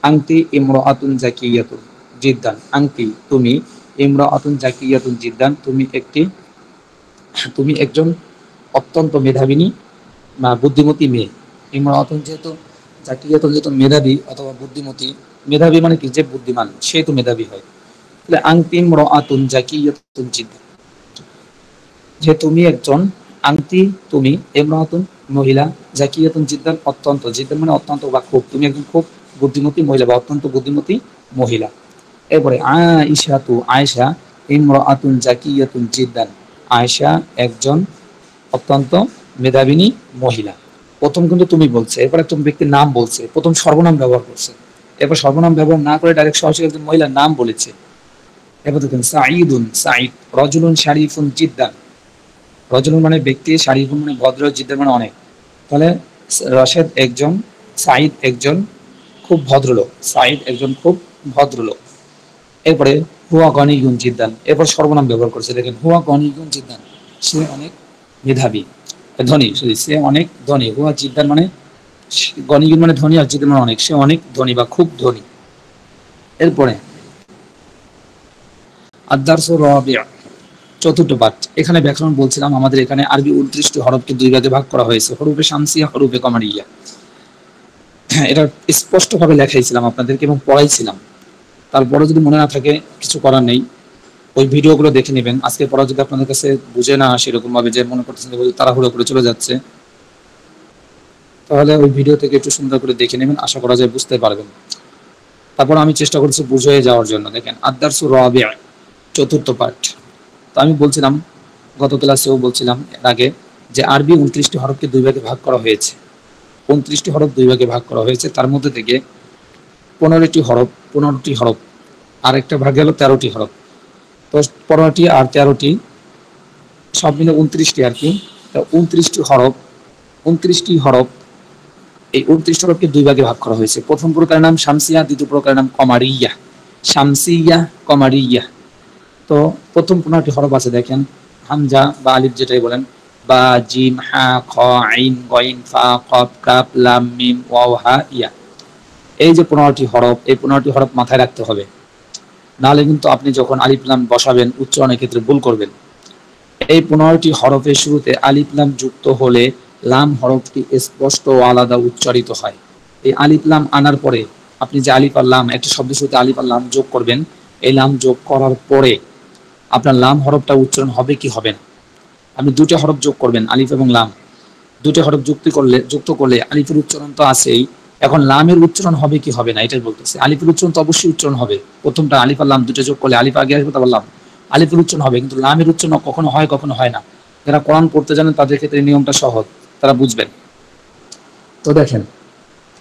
আংতি ইমরাতুন জাকিয়াতুন জিদ্দান, আংতি তুমি, ইমরাতুন জাকিয়াতুন জিদ্দান তুমি একজন অত্যন্ত মেধাবিনী বা বুদ্ধিমতী মেয়ে। ইমরাতুন যেহেতু জাকিয়াতুন যেহেতু মেধাবী অথবা বুদ্ধিমতী, মেধাবী মানে কি যে বুদ্ধিমান সে তো মেধাবী হয়। তাহলে আংতি ইমরাতুন জাকিয়াতুন জিদ্দান, যে তুমি একজন, আংতি তুমি, ইমরাতুন মহিলা, জাকিয়াতুন জিদ্দান অত্যন্ত, জিদ্দান মানে অত্যন্ত বা খুব, তুমি একজন খুব বুদ্ধিমতী মহিলা বা অত্যন্ত বুদ্ধিমতী মহিলা। এরপরে আয়েশাতু আয়েশা ইমরাতুন জাকিয়াতুন জিদ্দান, আয়েশা একজন অত্যন্ত মেধাবিনী মহিলা। প্রথম কিন্তু তুমি বলছে, এরপর একজন ব্যক্তির নাম বলছে, প্রথম সর্বনাম ব্যবহার করছে, এরপর সর্বনাম ব্যবহার না করে ডাইরেক্ট সরাসরি একজন মহিলার নাম বলেছে। এরপর দেখুন সাঈদুন সাঈদ, রজুলুন শারিফুন জিদ্দান, রজুলুন মানে ব্যক্তি, শারিফুন মানে ভদ্র, জিদ্দান মানে অনেক। তাহলে রশেদ একজন, সাঈদ একজন খুব ভদ্রলোক, সাঈদ একজন খুব ভদ্রলোক। এরপরে হুয়া গনিগুন জিদ্দান, এরপর সর্বনাম ব্যবহার করছে, দেখেন হুয়া গনিগুন জিদ্দান, সে অনেক মেধাবী, ধনী, সরি সে অনেক ধনী, হুয়া জিদ্দান মানে গনিগুন মানে ধনী, আর জিদ্দান মানে অনেক, সে অনেক ধনী বা খুব ধনী। এরপরে আদ-দারসু রাবি'উ, চতুর্থ পাঠ। এখানে ব্যাকরণ বলছিলাম, আমাদের এখানে আরবি 29টি হরফকে দুই ভাগে ভাগ করা হয়েছে, হরফে শামসিয়া, হরফে কমারিয়া। এটা স্পষ্টভাবে লেখাইছিলাম আপনাদেরকে এবং পড়াইছিলাম, তারপরে যদি মনে না থাকে কিছু করার নেই, ওই ভিডিওগুলো দেখে নেবেন। আজকে পড়া যদি আপনাদের কাছে বুঝে না আসে এরকম ভাবে যে মনে করতেছেন যে তাড়াহুড়ো করে চলে যাচ্ছে, তাহলে ওই ভিডিও থেকে একটু সুন্দর করে দেখে নেবেন, আশা করা যায় বুঝতে পারবেন। তারপর আমি চেষ্টা করছি বুঝিয়ে যাওয়ার জন্য। দেখেন আদ-দারসু রাবি'উ, চতুর্থ পাঠ। তো আমি বলছিলাম, গত ক্লাসেও বলছিলাম এর আগে, যে আরবি 29টি হরফকে দুই ভাগে ভাগ করা হয়েছে, 29টি হরফ দুই ভাগে ভাগ করা হয়েছে, তার মধ্যে থেকে 15টি হরফ আর একটা ভাগে হলো 13টি হরফ। তো 15টি আর 13টি সব মিলে 29টি আর কি। 29টি হরফ, এই 29টি হরফকে দুই ভাগে ভাগ করা হয়েছে। প্রথম প্রকারের নাম শামসিয়া, দ্বিতীয় প্রকারের নাম কমারিয়া, শামসিয়া কমারিয়া। তো প্রথম 15টি হরফ আছে, দেখেন হামজা বা আলিফ যেটাই বলেন, বা, জিম, হা, খ, আইন, গইন, ফা, কফ, কাফ, লাম, মিম, ওয়াও, হা, ইয়া। এই যে 15টি হরফ, এই 15টি হরফ মাথায় রাখতে হবে, নাহলে কিন্তু আপনি যখন আলিফ লাম বসাবেন উচ্চারণের ক্ষেত্রে ভুল করবেন। এই 15টি হরফের শুরুতে আলিফ লাম যুক্ত হলে লাম হরফটি স্পষ্ট ও আলাদা উচ্চারিত হয়। এই আলিফ লাম আনার পরে আপনি যে আলিফ আর লাম, একটা শব্দের শুরুতে আলিফ আর লাম যোগ করবেন, এই লাম যোগ করার পরে আপনার লাম হরফটা উচ্চারণ হবে কি হবে না। আপনি দুটো হরফ যোগ করবেন, আলিফ এবং লাম, দুটো হরফ যুক্ত করলে আলিফের উচ্চারণ তো আছেই, এখন লামের উচ্চারণ হবে কি হবে না এটাই বলতেছে। আলিফের উচ্চারণ তো অবশ্যই উচ্চারণ হবে, প্রথমটা আলিফ আর লাম দুটো যোগ করলে, আলিফ আগে আসবে তারপর লাম, আলিফের উচ্চারণ হবে, কিন্তু লামের উচ্চারণ কখনো হয় কখনো হয় না। যারা কোরআন পড়তে জানেন তাদের ক্ষেত্রে নিয়মটা সহজ, তারা বুঝবেন। তো দেখেন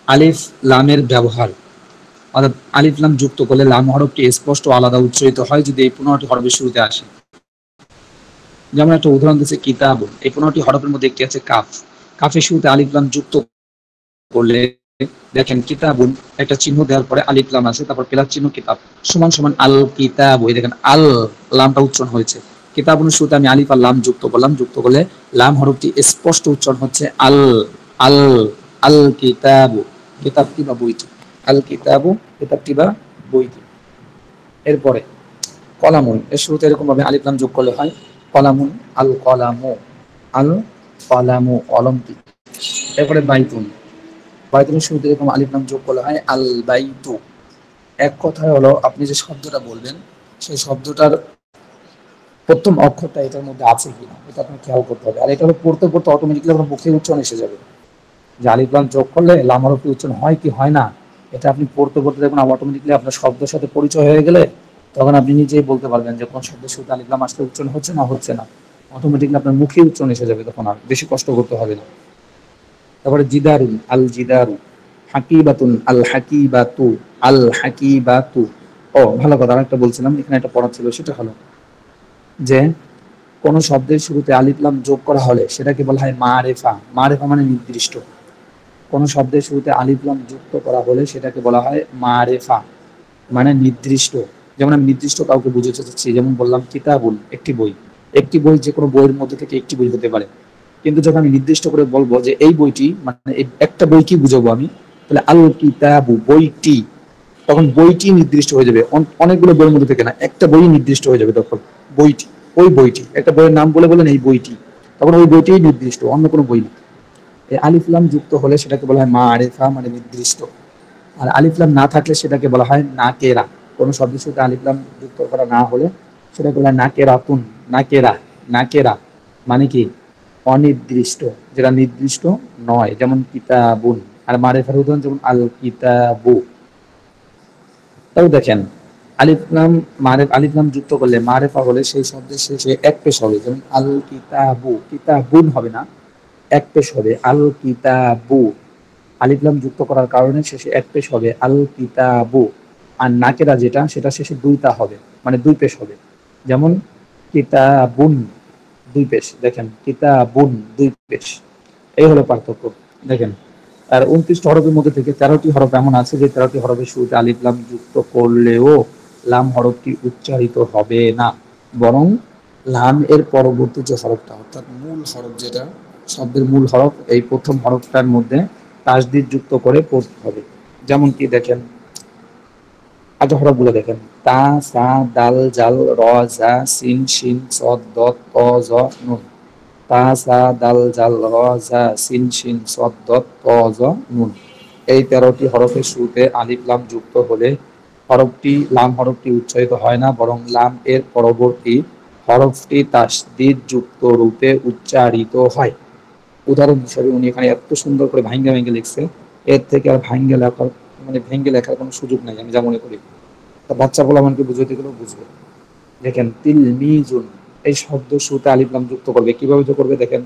আলিফ লামের ব্যবহার, অর্থাৎ আলিফ লাম যুক্ত করলে লাম হরফটি স্পষ্ট আলাদা উচ্চারিত হয় যদি এই 15টি হরফের শুরুতে আসে। যেমন একটা উদাহরণ দিচ্ছে কিতাব, এই 15টি হরফের মধ্যে একটি আছে কাফ, কাফের শুরুতে আলিফ লাম যুক্ত করলে দেখেন কিতাবুন, একটা চিহ্ন দেওয়ার পরে আলিফ লাম আছে, তারপর প্লাস চিহ্ন, কিতাব সমান সমান আল কিতাব, এই দেখেন আল লামটা উচ্চারণ হয়েছে। কিতাবুনের শুরুতে আমি আলিফ আর লাম যুক্ত করলাম, যুক্ত করলে লাম হরফটি স্পষ্ট উচ্চারণ হচ্ছে আল, আল, আল কিতাবু, কিতাবটি বা বইটি, আল কিতাবু কিতাবটি বা বইটি। এরপরে কলামুন, এর শুরুতে এরকম ভাবে আলিফ লাম যোগ করলে হয় কলামুন, আল কলামু, আল কলামু কলমটি। এরপরে বাইতুন, বাইতুনের শুরুতে এরকম আলিফ লাম যোগ করলে হয় আল বাইতু। এক কথায় হলো আপনি যে শব্দটা বলবেন সেই শব্দটার প্রথম অক্ষরটা এটার মধ্যে আছে কিনা এটা আপনি খেয়াল করতে হবে। আর এটা হলো পড়তে পড়তে অটোমেটিক্যালি আপনার মুখে উচ্চারণ এসে যাবে, যে আলিফ লাম যোগ করলে লাম হরফটি উচ্চারণ হয় কি হয় না, এটা আপনি পড়তে পড়তে দেখুন অটোমেটিক্যালি আপনার শব্দের সাথে পরিচয় হয়ে গেলে তখন আপনি নিজেই বলতে পারবেন যে কোন শব্দের শুরুতে আলিফ লাম আসলে উচ্চারণ হচ্ছে না হচ্ছে না, অটোমেটিক্যালি আপনার মুখে উচ্চারণ এসে যাবে, তখন আর বেশি কষ্ট করতে হবে না। তারপরে জিদারুন, আল জিদারু, হাকিবাতুন, আল হাকিবাতু, আল হাকিবাতু। ও ভালো কথা, আরেকটা বলছিলাম এখানে একটা পড়া ছিল, সেটা হলো যে কোন শব্দের শুরুতে আলিফ লাম যোগ করা হলে সেটাকে বলা হয় মারেফা। মারেফা মানে নির্দিষ্ট, কোন শব্দের শুরুতে আলিফ লাম যুক্ত করা হলে সেটাকে বলা হয় মারেফা, মানে নির্দিষ্ট। যেমন আমি নির্দিষ্ট কাউকে বুঝাতে চাচ্ছি, যেমন বললাম কিতাবুল, একটি বই। একটি বই যে কোনো বইয়ের মধ্যে থেকে একটি বই হতে পারে, কিন্তু যখন আমি নির্দিষ্ট করে বলবো যে এই বইটি, মানে এই একটা বই কি বুঝাবো আমি, তাহলে আল কিতাবু বইটি, তখন বইটি নির্দিষ্ট হয়ে যাবে। অনেকগুলো বইয়ের মধ্যে থেকে না, একটা বই নির্দিষ্ট হয়ে যাবে তখন। বইটি, ওই বইটি, একটা বইয়ের নাম বলে বলেন এই বইটি, তখন ওই বইটি নির্দিষ্ট, অন্য কোনো বই না। এই আলিফ লাম যুক্ত হলে সেটাকে বলা হয় মারেফা, মানে নির্দিষ্ট। আর আলিফ লাম না থাকলে সেটাকে বলা হয় নাকেরা। কোনো শব্দের সাথে আলিফ লাম যুক্ত করা না হলে সেটাকে বলা হয় নাকেরাতুন, নাকেরা। নাকেরা মানে কি? অনির্দিষ্ট, যেটা নির্দিষ্ট নয়। যেমন কিতাবুন। আর মারেফার উদাহরণ যেমন আল কিতাবু। তাও দেখেন, আলিফ লাম যুক্ত করলে মারেফা হলে সেই শব্দের শেষে এক পেশ হবে। যেমন আল কিতাবু, কিতাবুন হবে না, এক পেশ হবে আল কিতাবু। আলিফ লাম যুক্ত করার কারণে শেষে এক পেশ হবে আল কিতাবু। আর নাকেরা যেটা, সেটা শেষে দুইটা হবে, মানে দুই পেশ হবে। যেমন কিতাবুন, দুই পেশ। দেখেন কিতাবুন, দুই পেশ। এই হলো পার্থক্য। দেখেন, আর 29 হরফের মধ্যে থেকে 13টি হরফ এমন আছে যে 13টি হরফের শুরুতে আলিফ লাম যুক্ত করলেও লাম হরফটি উচ্চারিত হবে না, বরং লাম এর পরবর্তী যে হরফটা, অর্থাৎ মূল হরফ, যেটা শব্দের মূল হরফ, এই প্রথম হরফটার মধ্যে তাসদিদ যুক্ত করে পড়তে হবে। যেমন কি দেখেন, আচ্ছা হরফগুলো দেখেন, তা, সা, দাল, জাল, র, জা, সিন, শিন, সদ, দত, ত, জ, নুন। তা, সা, দাল, জাল, র, জা, সিন, শিন, সদ, দত, ত, জ, নুন। এই 13টি হরফের শুরুতে আলিফ লাম যুক্ত হলে লাম হরফটি উচ্চারিত হয় না, বরং লাম এর পরবর্তী হরফটি তাসদিদ যুক্ত রূপে উচ্চারিত হয়। উদাহরণ হিসাবে উনি এখানে এত সুন্দর করে ভাঙ্গে ভাঙ্গে লিখছে, এর থেকে আর ভাঙ্গে লেখার, মানে ভেঙ্গে লেখার কোনো সুযোগ নাই, আমি যা মনে করি। তা বাচ্চা বলে আমাকে বুঝাইতে গেলেও বুঝবে। দেখেন তিল মিজুন, এই শব্দ শুরুতে আলিফ লাম যুক্ত করবে। কিভাবে যুক্ত করবে? দেখেন,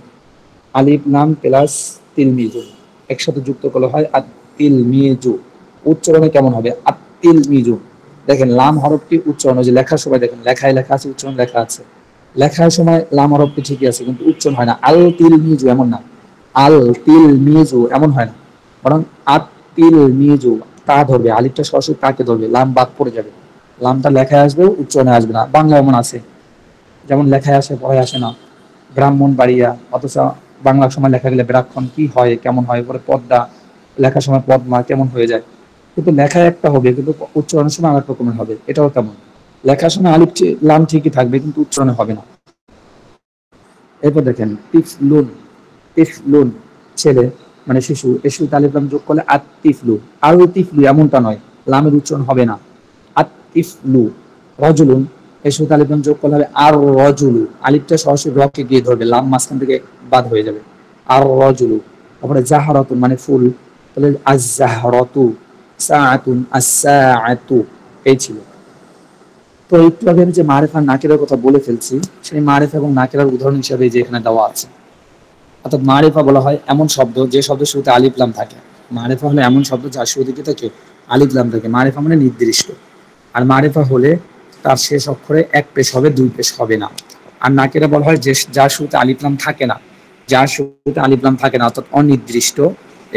আলিফ লাম প্লাস তিল মিজুন একসাথে যুক্ত করলে হয় আর তিল মিজু। উচ্চারণে কেমন হবে? আত্তিল মিজু। দেখেন লাম হরফটি উচ্চারণ, যে লেখার সময় দেখেন লেখায় লেখা আছে, উচ্চারণ লেখা আছে। লেখার সময় লাম হরফটি ঠিকই আছে, কিন্তু উচ্চারণ হয় না। আল তিল মিজু এমন না, আল তিল মিজু এমন হয় না, বরং আত্তিল মিজু। তা ধরবে, আলিফটা সরাসরি তাকে ধরবে, লাম বাদ পড়ে যাবে। লামটা লেখায় আসবে, উচ্চারণে আসবে না। বাংলা এমন আছে, যেমন লেখায় আসে পড়ায় আসে না। ব্রাহ্মণ বাড়িয়া, অথচ বাংলার সময় লেখা গেলে ব্রাহ্মণ কি হয়, কেমন হয়, পরে পদ্মা, লেখার সময় পদ্মা কেমন হয়ে যায়। কিন্তু লেখায় একটা হবে, কিন্তু উচ্চারণের সময় আরেক রকমের হবে। এটাও তেমন, লেখার সময় আলিফ লাম ঠিকই থাকবে, কিন্তু উচ্চারণে হবে না। এরপর দেখেন তিফলুন, তিফলুন ছেলে, মানে শিশু। এই শুরুতে আলিফ লাম যোগ করলে আতিফলু। আর তিফলু এমনটা নয়, লামের উচ্চারণ হবে না। আতিফলু। রজুলুন, এই শুরুতে আলিফ লাম যোগ করলে হবে আর রজুলু। আলিফটা সরাসরি রকে গিয়ে ধরবে, লাম মাঝখান থেকে বাদ হয়ে যাবে। আর রজুলু। তারপরে জাহারাতুন মানে ফুল, তাহলে আজ-জাহরাতু। সাআতুন আস-সাআতু। এই ছিল। তো একটু আগে আমি যে মারেফা নাকিরার কথা বলে ফেলছি, সেই মারেফা এবং নাকিরার উদাহরণ হিসাবে যে এখানে দেওয়া আছে। অর্থাৎ মারেফা বলা হয় এমন শব্দ যে শব্দের শুরুতে আলিফ লাম থাকে। মারেফা হলো এমন শব্দ যার শুরুতে কি থাকে? আলিফ লাম থাকে। মারেফা মানে নির্দিষ্ট। আর মারেফা হলে তার শেষ অক্ষরে এক পেশ হবে, দুই পেশ হবে না। আর নাকিরা বলা হয় যে যার শুরুতে আলিফ লাম থাকে না, যার শুরুতে আলিফ লাম থাকে না, অর্থাৎ অনির্দিষ্ট,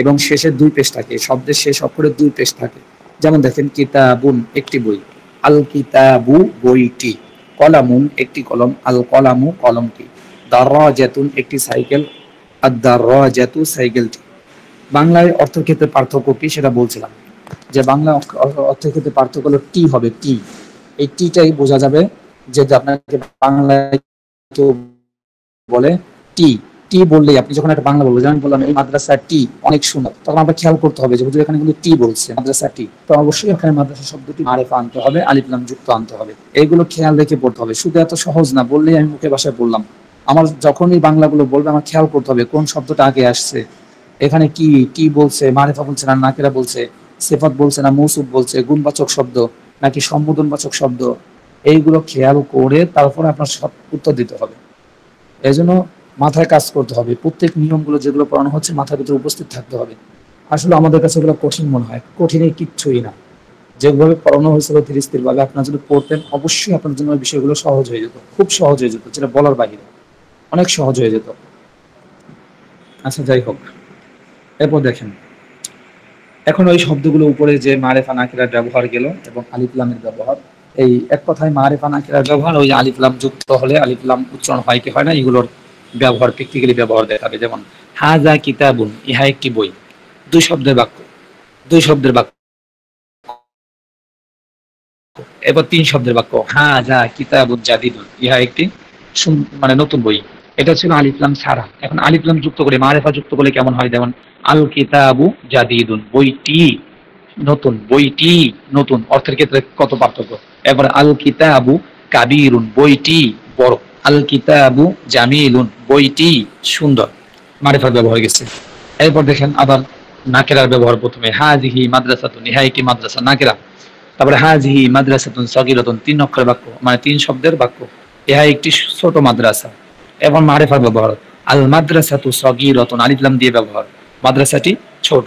এবং শেষে দুই পেশ থাকে, শব্দের শেষ অক্ষরে দুই পেশ থাকে। যেমন দেখেন কিতাবুন, একটি বই। আল কিতাবু, বইটি। কলামুন, একটি কলম। আল কলামু, কলমটি। দাররাজাতুন, একটি সাইকেল। আদ-দাররাজাতু, সাইকেলটি। বাংলায় অর্থের ক্ষেত্রে পার্থক্য কি সেটা বলছিলাম, যে বাংলা অর্থের ক্ষেত্রে পার্থক্য হলো টি হবে, টি। এই টিটাই বোঝা যাবে যে আপনাকে বাংলায় কেউ বলে টি, টি বললেই আপনি যখন একটা বাংলা বলবেন, যেমন বললাম এই মাদ্রাসা টি অনেক সুন্দর, তখন আমরা খেয়াল করতে হবে যে হুজুর এখানে কিন্তু টি বলছে, মাদ্রাসা টি। তো অবশ্যই এখানে মাদ্রাসা শব্দটি মারেফা আনতে হবে, আলিফ লাম যুক্ত আনতে হবে। এইগুলো খেয়াল রেখে পড়তে হবে। শুধু এত সহজ না, বললেই আমি মুখে ভাষায় বললাম। আমার যখনই বাংলাগুলো বলবে আমার খেয়াল করতে হবে কোন শব্দটা আগে আসছে, এখানে কি টি বলছে, মারেফা বলছে না নাকিরা বলছে, সিফাত বলছে না মৌসুফ বলছে, গুণবাচক শব্দ নাকি সম্বোধনবাচক শব্দ। এইগুলো খেয়াল করে তারপর আপনার সব উত্তর দিতে হবে। এই জন্য মাথায় কাজ করতে হবে, প্রত্যেক নিয়মগুলো যেগুলো পড়ানো হচ্ছে মাথার ভিতরে উপস্থিত থাকতে হবে। আসলে আমাদের কাছে এগুলো কঠিন মনে হয়, কঠিনই কিচ্ছুই না। যেভাবে পড়ানো হয়েছিল ধীরে স্থির ভাবে আপনারা যদি পড়তেন, অবশ্যই আপনার জন্য ওই বিষয়গুলো সহজ হয়ে যেত, খুব সহজ হয়ে যেত, যেটা বলার বাহিরে, অনেক সহজ হয়ে যেত। আচ্ছা যাই হোক, এরপর দেখেন এখন ওই শব্দগুলো উপরে যে মারেফা নাকিরার ব্যবহার গেল এবং আলিফ লামের ব্যবহার, এই এক কথায় মারেফা নাকিরার ব্যবহার, ওই আলিফ লাম যুক্ত হলে আলিফ লাম উচ্চারণ হয় কি হয় না, এগুলোর ব্যবহার প্র্যাকটিক্যালি ব্যবহার দেখাবে। যেমন হাজা কিতাবুন, ইহা একটি বই, দুই শব্দের বাক্য, দুই শব্দের বাক্য। এবার তিন শব্দের বাক্য, হাজা কিতাবুন জাদিদুন, ইহা একটি মানে নতুন বই। এটা ছিল আলিফ লাম ছাড়া। এখন আলিফ লাম যুক্ত করে মারেফা যুক্ত করলে কেমন হয়? যেমন আল কিতাবু জাদিদুন, বইটি নতুন, বইটি নতুন, অর্থের ক্ষেত্রে কত পার্থক্য। এবার আল কিতাবু কাবিরুন, বইটি বড়। আল কিতাবু জামিলুন, বইটি সুন্দর। মারিফার ব্যবহার গেছে। এরপর দেখেন আবার নাকেরার ব্যবহার। প্রথমে হাজিহি মাদ্রাসাতুন, ইহা একটি মাদ্রাসা, নাকেরা। তারপরে হাজিহি মাদ্রাসাতুন সগীরাতুন, তিন অক্ষরের বাক্য, মানে তিন শব্দের বাক্য, ইহা একটি ছোট মাদ্রাসা। এবং মারিফার ব্যবহার, আল মাদ্রাসাতু সগীরাতুন, আলিফ লাম দিয়ে ব্যবহার, মাদ্রাসাটি ছোট।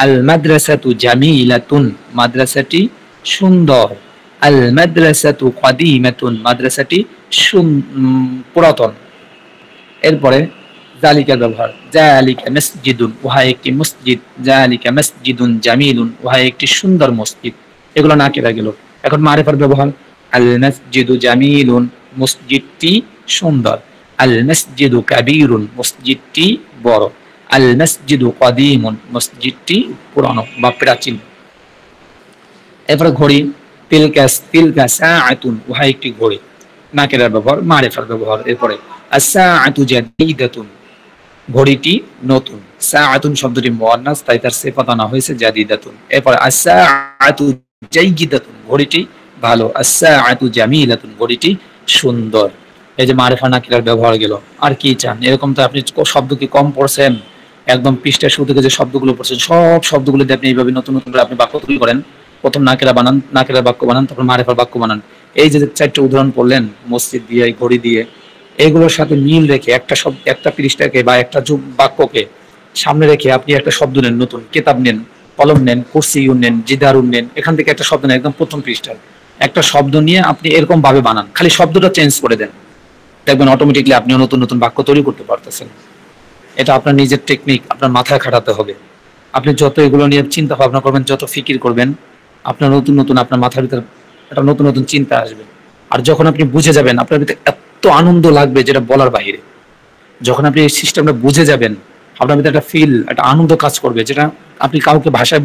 আল মাদ্রাসাতু জামিলাতুন, মাদ্রাসাটি সুন্দর। আল মাদ্রাসাতু কাদিমাতুন, মাদ্রাসাটি পুরাতন। এরপরে জালিকার ব্যবহার, জালিকা মসজিদুন, উহা একটি মসজিদ। জালিকা মসজিদুন জামিলুন, উহা একটি সুন্দর মসজিদ। এগুলো নাকিরা গেল। এখন মারিফার ব্যবহার, আল মসজিদু জামিলুন, মসজিদটি সুন্দর। আল মসজিদু কাবীরুন, মসজিদটি বড়। আল মসজিদু কাদীমুন, মসজিদটি পুরানো বা প্রাচীন। এরপরে ঘড়ি, তিলকা সাআতুন, উহা একটি ঘড়ি, নাকিরার ব্যবহার, মারিফার ব্যবহার। এরপরে আস-সাআতু জাদীদাতুন, ঘড়িটি নতুন। সাআতুন শব্দটি মুয়ান্নাস, তাই তার সিফাত আনা হয়েছে জাদীদাতুন। এরপরে আস-সাআতু জাইয়িদাতুন, ঘড়িটি ভালো। আস-সাআতু জামিলাতুন, ঘড়িটি সুন্দর। এই যে মারিফা নাকিরার ব্যবহার গেল। আর কি চান? এরকম তো আপনি শব্দ কি কম পড়ছেন? একদম পৃষ্ঠার শুরু থেকে যে শব্দগুলো পড়ছেন সব শব্দগুলো দিয়ে আপনি এইভাবে নতুন নতুন করে আপনি বাক্য তৈরি করেন। প্রথম নাকিরা বানান, নাকিরার বাক্য বানান, তারপর মারিফার বাক্য বানান। এই যে চারটে উদাহরণ পড়লেন, মসজিদ দিয়ে, ঘড়ি দিয়ে, এগুলোর সাথে মিল রেখে একটা শব্দ, একটা পৃষ্ঠাকে বা একটা বাক্যকে সামনে রেখে আপনি একটা শব্দ নেন, নতুন কিতাব নেন, কলম নেন, কুরসিউন নেন, জিদারুন নেন, এখান থেকে একটা শব্দ নেন, একদম প্রথম পৃষ্ঠার একটা শব্দ নিয়ে আপনি এরকম ভাবে বানান, খালি শব্দটা চেঞ্জ করে দেন, দেখবেন অটোমেটিকলি আপনিও নতুন নতুন বাক্য তৈরি করতে পারতেছেন। এটা আপনার নিজের টেকনিক, আপনার মাথায় খাটাতে হবে। আপনি যত এগুলো নিয়ে চিন্তা ভাবনা করবেন, যত ফিকির করবেন, আপনার নতুন নতুন আপনার মাথার ভিতরে একটা নতুন নতুন চিন্তা আসবে। আর যখন আপনি বুঝে যাবেন, আপনার ভিতরে এত আনন্দ লাগবে যেটা বলার বাইরে। যখন আপনি এই সিস্টেমটা বুঝে যাবেন, আপনার ভিতরে একটা ফিল, একটা আনন্দ কাজ করবে, যেটা আপনি কাউকে ভাষায়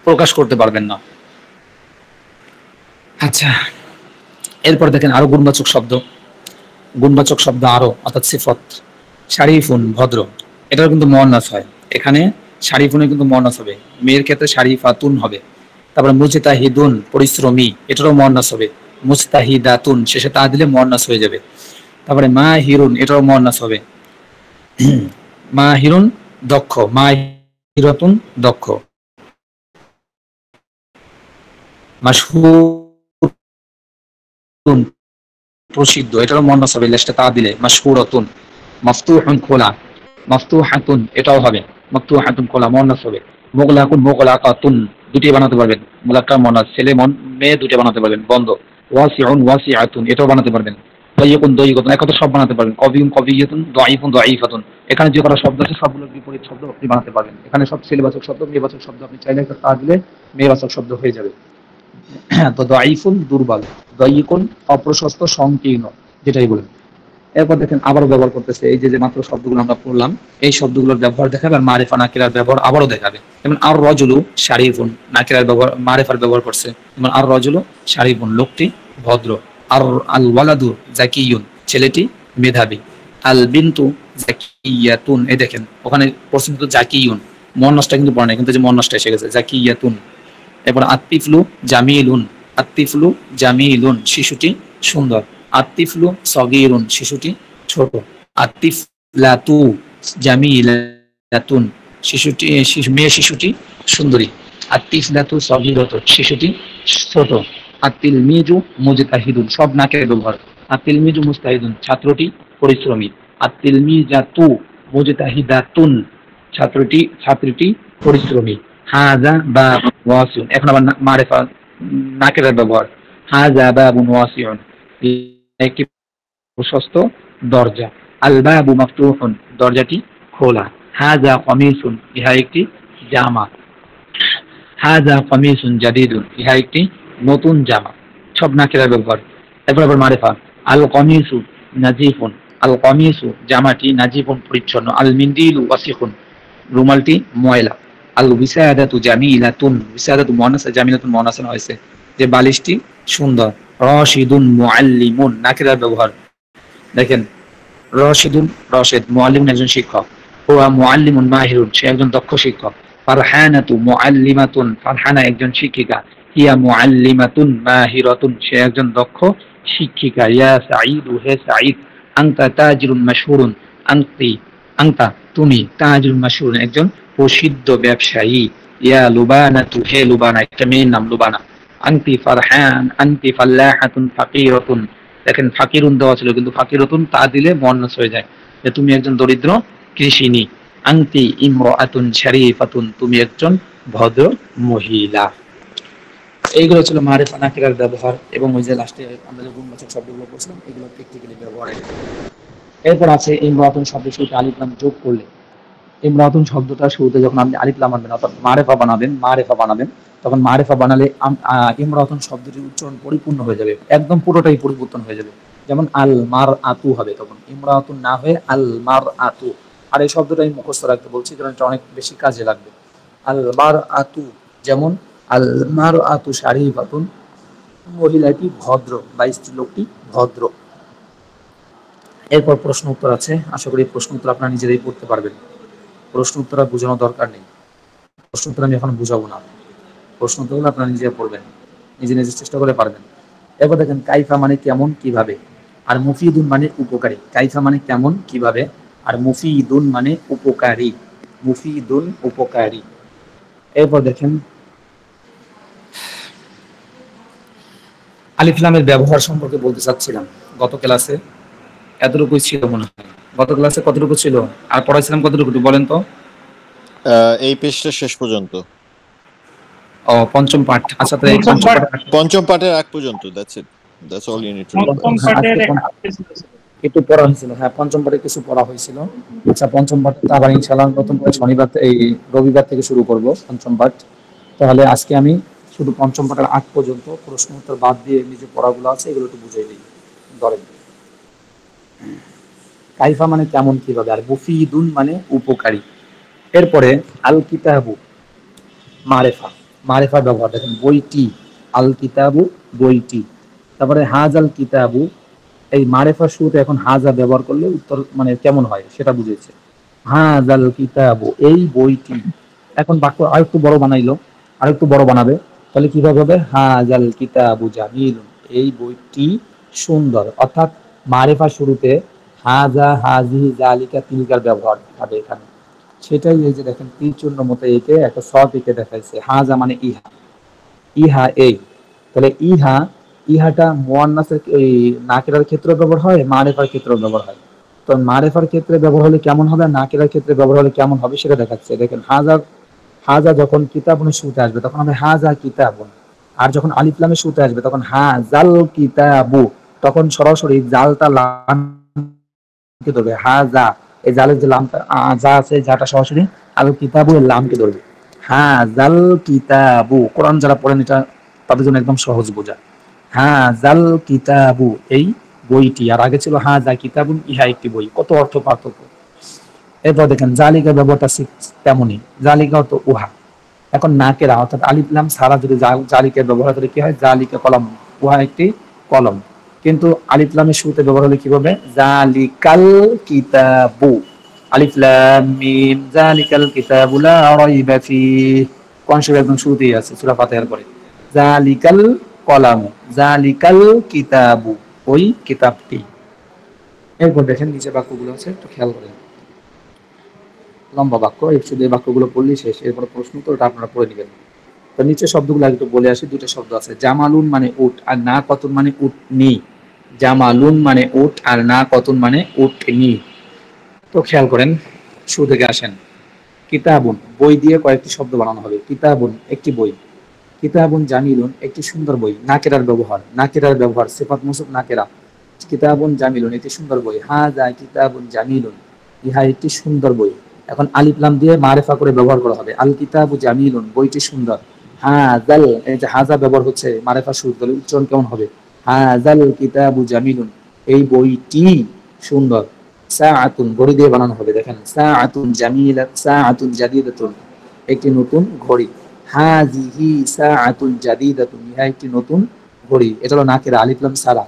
প্রকাশ করতে পারবেন না। আচ্ছা, এরপর দেখেন আরো গুণবাচক শব্দ। গুণবাচক শব্দ আরো, অর্থাৎ সিফত। শারিফুন, ভদ্র, এটাও কিন্তু মুয়ান্নাস হয়। এখানে শারিফুনে কিন্তু মুয়ান্নাস হবে, মেয়ের ক্ষেত্রে শারিফাতুন হবে। তারপরে মুজতাহিদুন, পরিশ্রমী, এটারও মুয়ান্নাস হবে। মুজতাহিদাতুন, শেষে তা দিলে মুয়ান্নাস হয়ে যাবে। তারপরে মাহিরুন, এটারও মুয়ান্নাস হবে। মাহিরুন, দক্ষ। মাহিরাতুন, দক্ষ। মাশহুরুন, প্রসিদ্ধ, এটারও মুয়ান্নাস হবে, লেশটা তা দিলে। মাশহুরাতুন। মাফতুহুন, খোলা। মাফতুহাতুন, এটাও হবে। মাফতুহাতুন, খোলা, মুয়ান্নাস হবে। মুগলাকুন, মুগলাকাতুন, দুটি বানাতে পারবেন। মুলাক্কা মুয়ান্নাস, ছেলে মেয়ে দুটি বানাতে পারবেন, বন্ধ। ওয়াসিউন, ওয়াসিআতুন, এটাও বানাতে পারবেন। দাইয়িকুন, দাইয়িকাতুন, এক কথা সব বানাতে পারবেন। কবিয়ুন, কবিয়্যাতুন, দাঈফুন, দাঈফাতুন, এখানে যে কটা শব্দ আছে সবগুলোর বিপরীত শব্দ আপনি বানাতে পারবেন। এখানে সব ছেলেবাচক শব্দ, মেয়েবাচক শব্দ, আপনি চাইলে একটা তা দিলে মেয়েবাচক শব্দ হয়ে যাবে। তো দাঈফুন, দুর্বল। দাইয়িকুন, অপ্রশস্ত, সংকীর্ণ, যেটাই বলেন। এরপর দেখেন আবারও ব্যবহার করতেছে, এই যে মাত্র শব্দগুলো আমরা পড়লাম, এই শব্দগুলোর ব্যবহার দেখাবে। আর মারিফা নাকিরার ব্যবহার আবারও দেখাবে। যেমন আর রজুলু শারিফুন, নাকিরার ব্যবহার, মারিফার ব্যবহার করছে। যেমন আর রজুলু শারিফুন, লোকটি ভদ্র। আর আল ওয়ালাদু জাকিয়ুন, ছেলেটি মেধাবী। আল বিনতু জাকিয়াতুন, এই দেখেন ওখানে প্রশ্ন কিন্তু জাকিয়ুন, মুয়ান্নাসটা কিন্তু পড়ে না, কিন্তু যে মুয়ান্নাসটা এসে গেছে, জাকিয়াতুন। এরপর আত্তিফলু জামিলুন, আত্তিফলু জামিলুন, শিশুটি সুন্দর। আত্তিফলু সগীরুন, শিশুটি ছোট। আত্তিফলাতু জামিলাতুন, শিশুটি মেয়ে শিশুটি সুন্দরী। আত্তিফলাতু সগীরাতুন, শিশুটি ছোট। আত্তিলমিজু মুজতাহিদুন, সব নাকের ব্যবহার। আত্তিলমিজু মুজতাহিদুন, ছাত্রটি পরিশ্রমী। আত্তিলমিজাতু মুজতাহিদাতুন, ছাত্রীটি পরিশ্রমী। হাযা বাবুন ওয়াসিউন, এখন আবার মারিফা নাকেরের ব্যবহার। হাযা বাবুন ওয়াসিউন, একটি প্রশস্ত দরজা। আল বাবু মাফতুহুন, দরজাটি খোলা। হাযা কমিসুন, ইহা একটি জামা। হাযা কামিসুন জাদীদুন, ইহা একটি নতুন জামা, সব নাকিরার ব্যবহার। এরপর আবার মারিফা, আল কামিসু নাজিফুন, আল কামিসু জামাটি, নাজিফুন পরিচ্ছন্ন, আল মিন্দিলু ওয়াসিখুন রুমালটি ময়লা, আল বিসাদাতু জামিলাতুন, বিসাদাতু মুআন্নাস, জামিলাতুন মুআন্নাস হয়েছে, যে বালিশটি সুন্দর। রাশিদুন মুআল্লিমুন নাকিরার ব্যবহার। দেখেন রশিদুন রশেদ, মুআল্লিমুন একজন শিক্ষক, হুয়া মুআল্লিমুন মাহিরুন সে একজন দক্ষ শিক্ষক, ফারহানাতু মুআল্লিমাতুন ফারহানা একজন শিক্ষিকা, হিয়া মুআল্লিমাতুন মাহিরাতুন সে একজন দক্ষ শিক্ষিকা, ইয়া সাঈদু হে সাঈদ, আনতা তাজিরুন মাশহুরুন আনতা তুমি, তাজিরুন মাশহুরুন একজন প্রসিদ্ধ ব্যবসায়ী, ইয়া লুবানাতু হে লুবানা একটা মেয়ের নাম লুবানা, আনতি ফারহান আনতি ফাল্লাহাতুন ফাকিরাতুন, দেখেন ফাকিরুন দেওয়া ছিল কিন্তু ফাকিরাতুন তা দিলে মুআন্নাস হয়ে যায়, যে তুমি একজন দরিদ্র কৃষিনী, আনতি ইমরাআতুন শরীফাতুন তুমি একজন ভদ্র মহিলা। এইগুলো ছিল মারিফা নাকিরার ব্যবহার, এবং ওই যে লাস্টে আমরা যে গুণবাচক শব্দগুলো বলছিলাম এগুলো প্র্যাকটিক্যালি ব্যবহার। এরপর আছে ইমরাতুন শব্দের শুরুতে আলিফ লাম যোগ করলে, ইমরাতুন শব্দটা শুরুতে যখন আপনি আলিফ লাম আনবেন অর্থাৎ মারেফা বানাবেন তখন মারেফা বানালে ইমরাতুন শব্দটির উচ্চারণ পরিপূর্ণ হয়ে যাবে, একদম পুরোটাই পরিবর্তন হয়ে যাবে। যেমন আল মার আতু হবে, তখন ইমরাতুন না হয়ে আল মার আতু। আর এই শব্দটা আমি মুখস্থ রাখতে বলছি কারণ এটা অনেক বেশি কাজে লাগবে। আল মার আতু, যেমন আল মার আতু শারিফাতুন মহিলাটি ভদ্র বা স্ত্রী লোকটি ভদ্র। এরপর প্রশ্ন উত্তর আছে, আশা করি প্রশ্ন উত্তর আপনারা নিজেরাই পড়তে পারবেন, প্রশ্ন উত্তর বোঝানোর দরকার নেই, প্রশ্ন উত্তর আমি এখন বুঝাবো না, প্রশ্ন উত্তরগুলো আপনারা নিজে পড়বেন, নিজে নিজে চেষ্টা করে পারবেন। এরপর দেখেন কাইফা মানে কেমন কিভাবে, আর মুফিদুন মানে উপকারী। কাইফা মানে কেমন কিভাবে, আর মুফিদুন মানে উপকারী, মুফিদুন উপকারী। এরপর দেখেন আলিফ লামের ব্যবহার সম্পর্কে বলতে চাচ্ছিলাম, গত ক্লাসে এতটুকুই ছিল মনে হয়। গত ক্লাসে কতটুকু ছিল আর পড়াইছিলাম কতটুকু বলেন তো? এই পেজটা শেষ পর্যন্ত। ও পঞ্চম পাঠ, আচ্ছা তো এই পঞ্চম পাঠের আগ পর্যন্ত, that's it, that's all you need to know. একটু পড়া হয়েছিল, হ্যাঁ পঞ্চম পাঠে কিছু পড়া হয়েছিল। আচ্ছা পঞ্চম পাঠ আবার ইনশাআল্লাহ নতুন করে শনিবার এই রবিবার থেকে শুরু করব পঞ্চম পাঠ। তাহলে আজকে আমি শুধু পঞ্চম পাঠের আগ পর্যন্ত প্রশ্ন উত্তর বাদ দিয়ে নিজে পড়াগুলো আছে এগুলো একটু বুঝিয়ে দিই। ধরেন কাইফা মানে কেমন কিভাবে, আর মুফিদুন মানে উপকারী। এরপরে আল কিতাবু মারেফা, মারেফা ব্যবহার দেখেন বইটি, আল কিতাবু বইটি। তারপরে হাজ আল কিতাবু, এই মারেফা শুরুতে এখন হাজা ব্যবহার করলে উত্তর মানে কেমন হয় সেটা বুঝেছে। হাজ আল কিতাবু এই বইটি, এখন বাক্য আরেকটু বড় বানাইলো, আরেকটু বড় বানাবে, তাহলে কিভাবে হবে? হাজ আল কিতাবু জামিলুন এই বইটি সুন্দর। অর্থাৎ মারেফা শুরুতে হাজা হাজি জালিকা তিলকার ব্যবহার হবে এখানে, সেটাই এই যে দেখেন তীর চিহ্ন মতো একে একটা শর্ট একে দেখাইছে। হাজা মানে ইহা, ইহা এই, তাহলে ইহা ইহাটা মুয়ান্নাসের এই নাকিরার ক্ষেত্রে ব্যবহার হয়, মারেফার ক্ষেত্রে ব্যবহার হয়। তো মারেফার ক্ষেত্রে ব্যবহার হলে কেমন হবে, নাকিরার ক্ষেত্রে ব্যবহার হলে কেমন হবে সেটা দেখাচ্ছে। দেখেন হাজা, হাজা যখন কিতাবুনের শুরুতে আসবে তখন হবে হাজা কিতাবুন, আর যখন আলিফ লামের শুরুতে আসবে তখন হাজাল কিতাবু, তখন সরাসরি জালটা লামকে ধরবে। হাজা এই জালের যে লামটা যা আছে যাটা সরাসরি আল কিতাবু এর লামকে ধরবে। হাজাল কিতাবু, কোরআন যারা পড়েন এটা তাদের জন্য একদম সহজ বোঝা। হাজাল কিতাবু এই বইটি, আর আগে ছিল হাজা কিতাবুন ইহা একটি বই, কত অর্থ পার্থক্য। এরপর দেখেন জালিকা ব্যবহারটা তেমনই, জালিকা তো উহা। এখন নাকেরা অর্থাৎ আলিফ লাম সারা যদি জালিকা ব্যবহার করে কি হয়? জালিকা কলম, উহা একটি কলম। কিন্তু আলিফ লামের শুরুতে ব্যবহার হলে কি হবে? জালিকাল কিতাবু, আলিফ লাম মিম জালিকাল কিতাবু লা রাইবা ফিহি, কোন সূরা একদম শুরুতেই আছে সূরা ফাতিহার পরে। জালিকাল কলাম, জালিকাল কিতাবু ওই কিতাবটি। এরপর দেখেন নিচে বাক্যগুলো আছে একটু খেয়াল করেন, লম্বা বাক্য, শুধু এই বাক্যগুলো পড়লেই শেষ। এরপর প্রশ্ন তো ওটা আপনারা পড়ে নেবেন। তো নিচে শব্দগুলো একটু বলে আসি, দুটো শব্দ আছে, জামালুন মানে উট আর না কতুন মানে উটনি। জামালুন মানে উট আর না কতুন মানে উটনি। তো খেয়াল করেন, শুরু থেকে আসেন। কিতাবুন বই দিয়ে কয়েকটি শব্দ বানানো হবে। কিতাবুন একটি বই, কিতাবুন জামিলুন একটি সুন্দর বই। নাকেরার ব্যবহার, নাকেরার ব্যবহার সিফাত মুসুফ নাকেরা। কিতাবুন জামিলুন একটি সুন্দর বই, হাযা কিতাবুন জামিলুন ইহা একটি সুন্দর বই। এখন আলিফ লাম দিয়ে মারেফা করে ব্যবহার করা হবে। আল কিতাবু জামিলুন বইটি সুন্দর, হাযাল, এই যে হাযা ব্যবহার হচ্ছে মারিফা শুরুতে, তাহলে উচ্চারণ কেমন হবে? হাযাল কিতাবু জামিলুন, এই বইটি সুন্দর। সাআতুন, ঘড়ি দিয়ে বানানো হবে, দেখেন সাআতুন জামিলা, সাআতুন জাদিদাতুন, একটি নতুন ঘড়ি। হাযিহি সাআতুন জাদিদাতুন, ইহা একটি নতুন ঘড়ি। এটা হলো নাকিরা, আলিফ লাম সারা।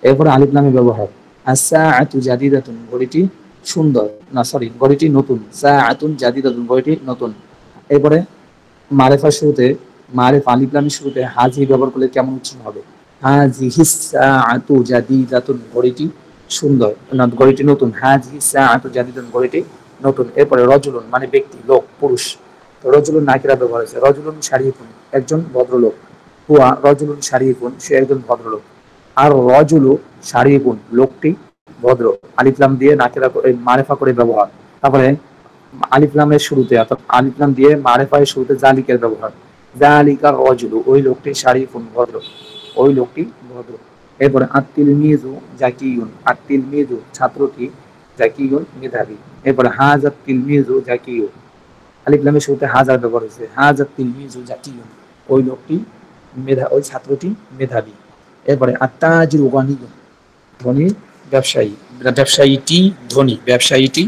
এরপরে আলিফ লামের ব্যবহার, আস-সাআতু জাদিদাতুন, ঘড়িটি সুন্দর, না সরি ঘড়িটি নতুন। সাআতুন জাদিদাতুন, ঘড়িটি নতুন। এরপরে মারিফার শুরুতে, মারিফ আলিফ লামের শুরুতে হাজি ব্যবহার করলে কেমন উচ্চারণ হবে? হাযিহিস সাআতু জাদিদাতুন, ঘড়িটি সুন্দর, না ঘড়িটি নতুন। হাযিহিস সাআতু জাদিদাতুন, ঘড়িটি নতুন। এরপরে রজুলুন মানে ব্যক্তি, লোক, পুরুষ। তো রজুলুন নাকিরা ব্যবহার হয়েছে। রজুলুন শারীফুন, একজন ভদ্রলোক। হুয়া রজুলুন শারীফুন, সে একজন ভদ্রলোক। আর রজুলু শারীফুন, লোকটি ভদ্র। আলিফ লাম দিয়ে নাকিরা মারিফা করে ব্যবহার। তারপরে আলিফ লামের শুরুতে, অর্থাৎ আলিফ লাম দিয়ে মারিফার শুরুতে জালিকের ব্যবহার। জালিকার রজুলু, ওই লোকটি শারীফুন, ভদ্র, ওই লোকটি ভদ্র। এরপরে আত-তিলমিযু জাকিয়ুন, আত-তিলমিযু ছাত্রটি, জাকিয়ুন মেধাবী। এরপরে হাযাত তিলমিযু জাকিয়ুন, আলিফ লামের শুরুতে হাজার ব্যবহার হয়েছে। হাযাত তিলমিযু জাকিয়ুন, ওই লোকটি ওই ছাত্রটি মেধাবী। এরপরে আত-তাজিরু গানিয়ুন, ধনী ব্যবসায়ী, ব্যবসায়ীটি ধনী, ব্যবসায়ীটি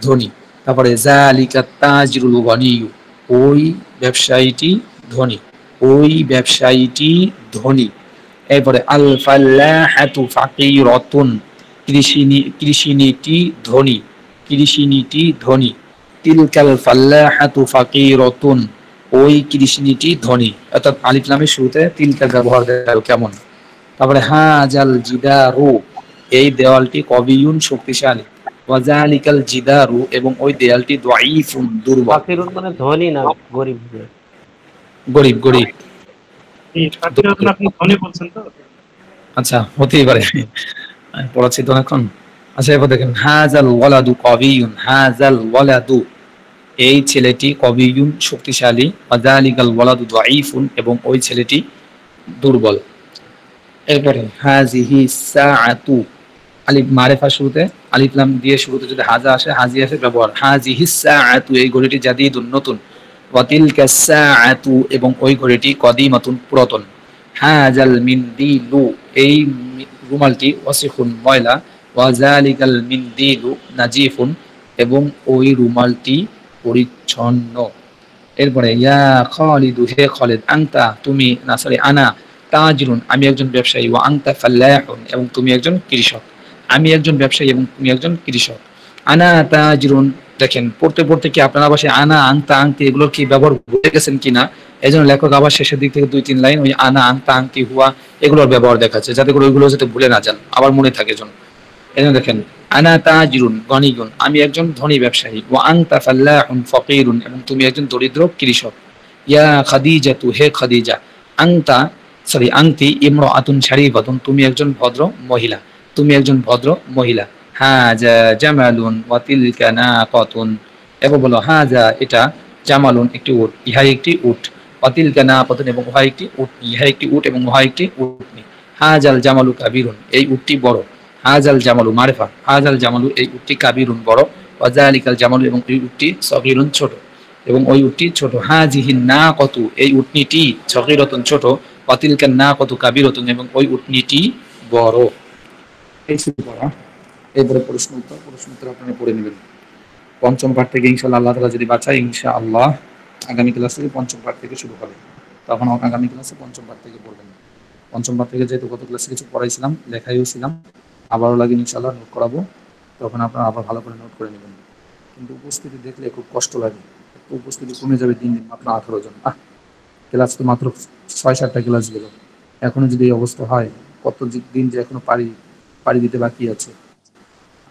ধনী। তারপরে যালিকাত তাজিরুল গানিয়্যু, ওই ব্যবসায়ীটি ধনী, ওই ব্যবসায়ীটি ধনী। এরপরে আল ফাল্লাহাতু ফাকিরাতুন, কৃষিনীতি ধনী, কৃষিনীতি ধনী। তিলকাল ফাল্লাহাতু ফাকিরাতুন, ওই কৃষিনীতি ধনী। অর্থাৎ আলিফ লামের শুরুতে তিলকা ব্যবহার কেমন। তারপরে হাজাল জিদারু, এই দেওয়ালটি কবিয়ুন শক্তিশালী। ওয়াজালিকাল জিদারু, এবং ওই দেয়ালটি দাঈফুন দুর্বল। ফাকিরুন মানে ধনী না গরিব। গরিব, গরিব। ফাকিরুন আপনি ধনী বলছেন তো? আচ্ছা, হতেই পারে, আমি পড়াচ্ছি তো এখন। আচ্ছা, এবার দেখেন হাজাল ওয়ালাদু কবিয়ুন, হাজাল ওয়ালাদু, এই ছেলেটি কবিয়ুন শক্তিশালী। ওয়াজালিকাল ওয়ালাদু দাঈফুন, এবং ওই ছেলেটি দুর্বল। এরপরে হাযিহি সাআতু, আলিফ মারিফা শুরুতে আলিফ লাম দিয়ে শুরুতে যদি হাজা আসে, হাজি আসে ব্যবহার। হাযিহি সাআতু, এই ঘড়িটি জাদিদুন নতুন। ওয়া তিলকা সাআতু, এবং ওই ঘড়িটি কদিমাতুন পুরাতন। হাযাল মিনদিলু, এই রুমালটি ওয়াসিখুন ময়লা। ওয়া যালিকাল মিনদিলু নাজিফুন, এবং ওই রুমালটি পরিচ্ছন্ন। এরপরে ইয়া খালিদু, হে খালিদ, আনতা তুমি, না সরি আনা তাজিরুন, আমি একজন ব্যবসায়ী। ওয়া আনতা ফাল্লাহুন, এবং তুমি একজন কৃষক। আমি একজন ব্যবসায়ী এবং তুমি একজন কৃষক। আনা তাজিরুন, দেখেন পড়তে পড়তে কি আপনারা আবার আনা আনতা আংতি এগুলোর কি ব্যবহার ভুলে গেছেন কিনা, এই জন্য লেখক আবার শেষের দিক থেকে 2-3 লাইন ওই আনা আনতা আংতি হুয়া এগুলোর ব্যবহার দেখাচ্ছে, যাতে করে ওইগুলো যাতে ভুলে না যান, আবার মনে থাকে জন্য। এই জন্য দেখেন আনা তাজিরুন গনিগুন, আমি একজন ধনী ব্যবসায়ী। ওয়া আনতা ফাল্লাহুন ফাকিরুন, এবং তুমি একজন দরিদ্র কৃষক। ইয়া খাদিজাতু, হে খাদিজা, আনতা সরি আনতি ইমরাআতুন শারীফাতুন, তুমি একজন ভদ্র মহিলা, তুমি একজন ভদ্র মহিলা। হাজা জামালুন ওয়া তিলকা নাকাতুন, এবার বলো হাজা এটা, জামালুন একটি উট, ইহা একটি উট। ওয়া তিলকা নাকাতুন, এবং উহা একটি উট, ইহা একটি উট এবং উহা একটি উটনি। হাজাল জামালু কাবিরুন, এই উটটি বড়। হাজাল জামালু মারিফা, হাজাল জামালু, এই উটটি কাবিরুন বড়। ওয়া যালিকাল জামালু, এবং এই উটটি সগীরুন ছোট, এবং ওই উটটি ছোট। হাজিহিন নাকাতু, এই উটনিটি সগীরাতুন ছোট। ওয়া তিলকা নাকাতু কাবিরাতুন, এবং ওই উটনিটি বড়। এই ছিল পড়া। এরপরে প্রশ্ন উত্তর আপনারা পড়ে নেবেন। পঞ্চম পাঠ থেকে ইনশাআল্লাহ আল্লাহ তাআলা যদি বাঁচায়, ইনশাআল্লাহ আগামী ক্লাস থেকে পঞ্চম পাঠ থেকে শুরু হবে। তখন আগামী ক্লাসে পঞ্চম পাঠ থেকে পড়বেন। পঞ্চম পাঠ থেকে যেহেতু গত ক্লাসে কিছু পড়াইছিলাম, লেখাইও ছিলাম, আবারও লাগে ইনশাআল্লাহ নোট করাবো, তখন আপনারা আবার ভালো করে নোট করে নেবেন। কিন্তু উপস্থিতি দেখলে খুব কষ্ট লাগে, উপস্থিতি কমে যাবে দিন দিন, মাত্র 18 জন। ক্লাস তো মাত্র 6-7টা ক্লাস গেল, এখনো যদি এই অবস্থা হয়, কত দিন যে এখনো পাড়ি দিতে বাকি আছে।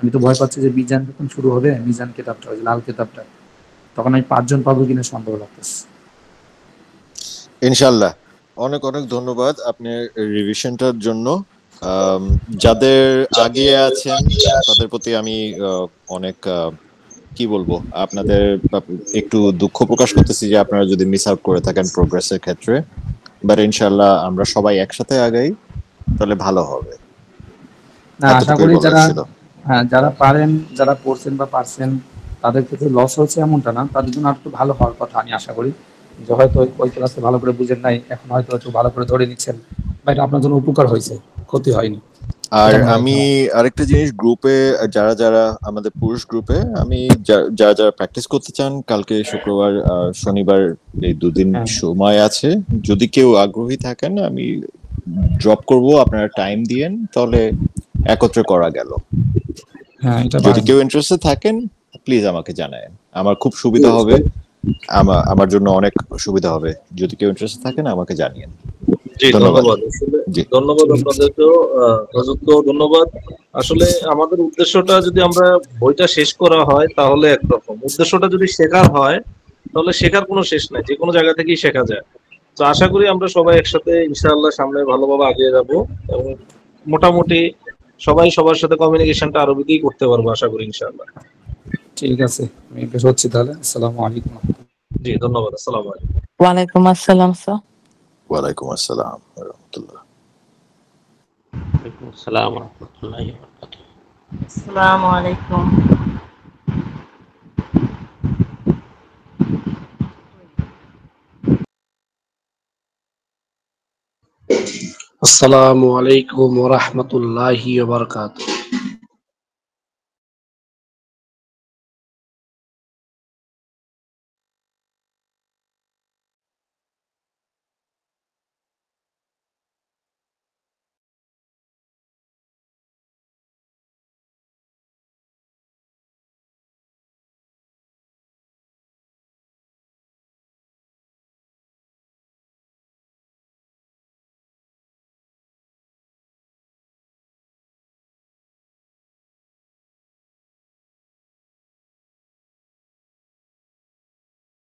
আমি তো ভয় পাচ্ছি যে মিজান যখন শুরু হবে, মিজান কিতাবটা, ওই লাল কিতাবটা, তখন আমি 5 জন পাবো কিনা সন্দেহ লাগতেছে। ইনশাআল্লাহ। অনেক অনেক ধন্যবাদ আপনার রিভিশনটার জন্য। যাদের আগে আছেন তাদের প্রতি আমি অনেক কি বলবো, আপনাদের একটু দুঃখ প্রকাশ করতেছি যে আপনারা যদি মিস আউট করে থাকেন প্রোগ্রেসের ক্ষেত্রে। বাট ইনশাআল্লাহ আমরা সবাই একসাথে আগাই, তাহলে ভালো হবে। না, আশা করি যারা পারেন, যারা পড়ছেন বা পারছেন, তাদের ক্ষেত্রে লস হচ্ছে এমনটা না, তাদের জন্য আর একটু ভালো হওয়ার কথা আমি আশা করি। যে হয়তো ওই ক্লাসে ভালো করে বুঝেন নাই, এখন হয়তো একটু ভালো করে ধরে নিচ্ছেন, বা এটা আপনার জন্য উপকার হয়েছে, ক্ষতি হয়নি। আর এটা মনে রাখতে আমি হবে। আরেকটা জিনিস, গ্রুপে যারা যারা আমাদের পুরুষ গ্রুপে, আমি যারা যারা প্র্যাকটিস করতে চান, কালকে শুক্রবার শনিবার এই দুদিন হ্যাঁ সময় আছে, যদি কেউ আগ্রহী থাকেন আমি ড্রপ করব, আপনারা টাইম দিয়েন, তাহলে একত্রে করা গেল। হ্যাঁ, এটা যদি পারেন। কেউ ইন্টারেস্টেড থাকেন প্লিজ আমাকে জানায়েন, আমার খুব সুবিধা হবে, আমার জন্য অনেক সুবিধা হবে। যদি কেউ ইন্টারেস্টেড থাকেন আমাকে জানিয়েন। জি ধন্যবাদ। ধন্যবাদ, আসলে জি, ধন্যবাদ আপনাদেরকেও, হুজুরকেও ধন্যবাদ। আসলে আমাদের উদ্দেশ্যটা যদি আমরা বইটা শেষ করা হয় তাহলে একরকম, উদ্দেশ্যটা যদি শেখার হয় তাহলে শেখার কোনো শেষ নাই, যে কোনো জায়গা থেকেই শেখা যায়। তো আশা করি আমরা সবাই একসাথে ইনশাআল্লাহ সামনে ভালোভাবে এগিয়ে যাব, এবং মোটামুটি সবাই সবার সাথে কমিউনিকেশনটা আরবিতেই করতে পারবো আশা করি ইনশাআল্লাহ। ঠিক আছে, আমি বের হচ্ছি তাহলে। আসসালামু আলাইকুম। জি ধন্যবাদ, আসসালামু আলাইকুম। ওয়ালাইকুম আসসালাম স্যার। ওয়ালাইকুম আসসালাম ওয়া রাহমাতুল্লাহ। ওয়ালাইকুম আসসালাম ওয়া রাহমাতুল্লাহি ওয়া বারাকাতুহু। আসসালামু আলাইকুম। আসসালামু আলাইকুম ওয়া রাহমাতুল্লাহি ওয়া বারাকাতুহু।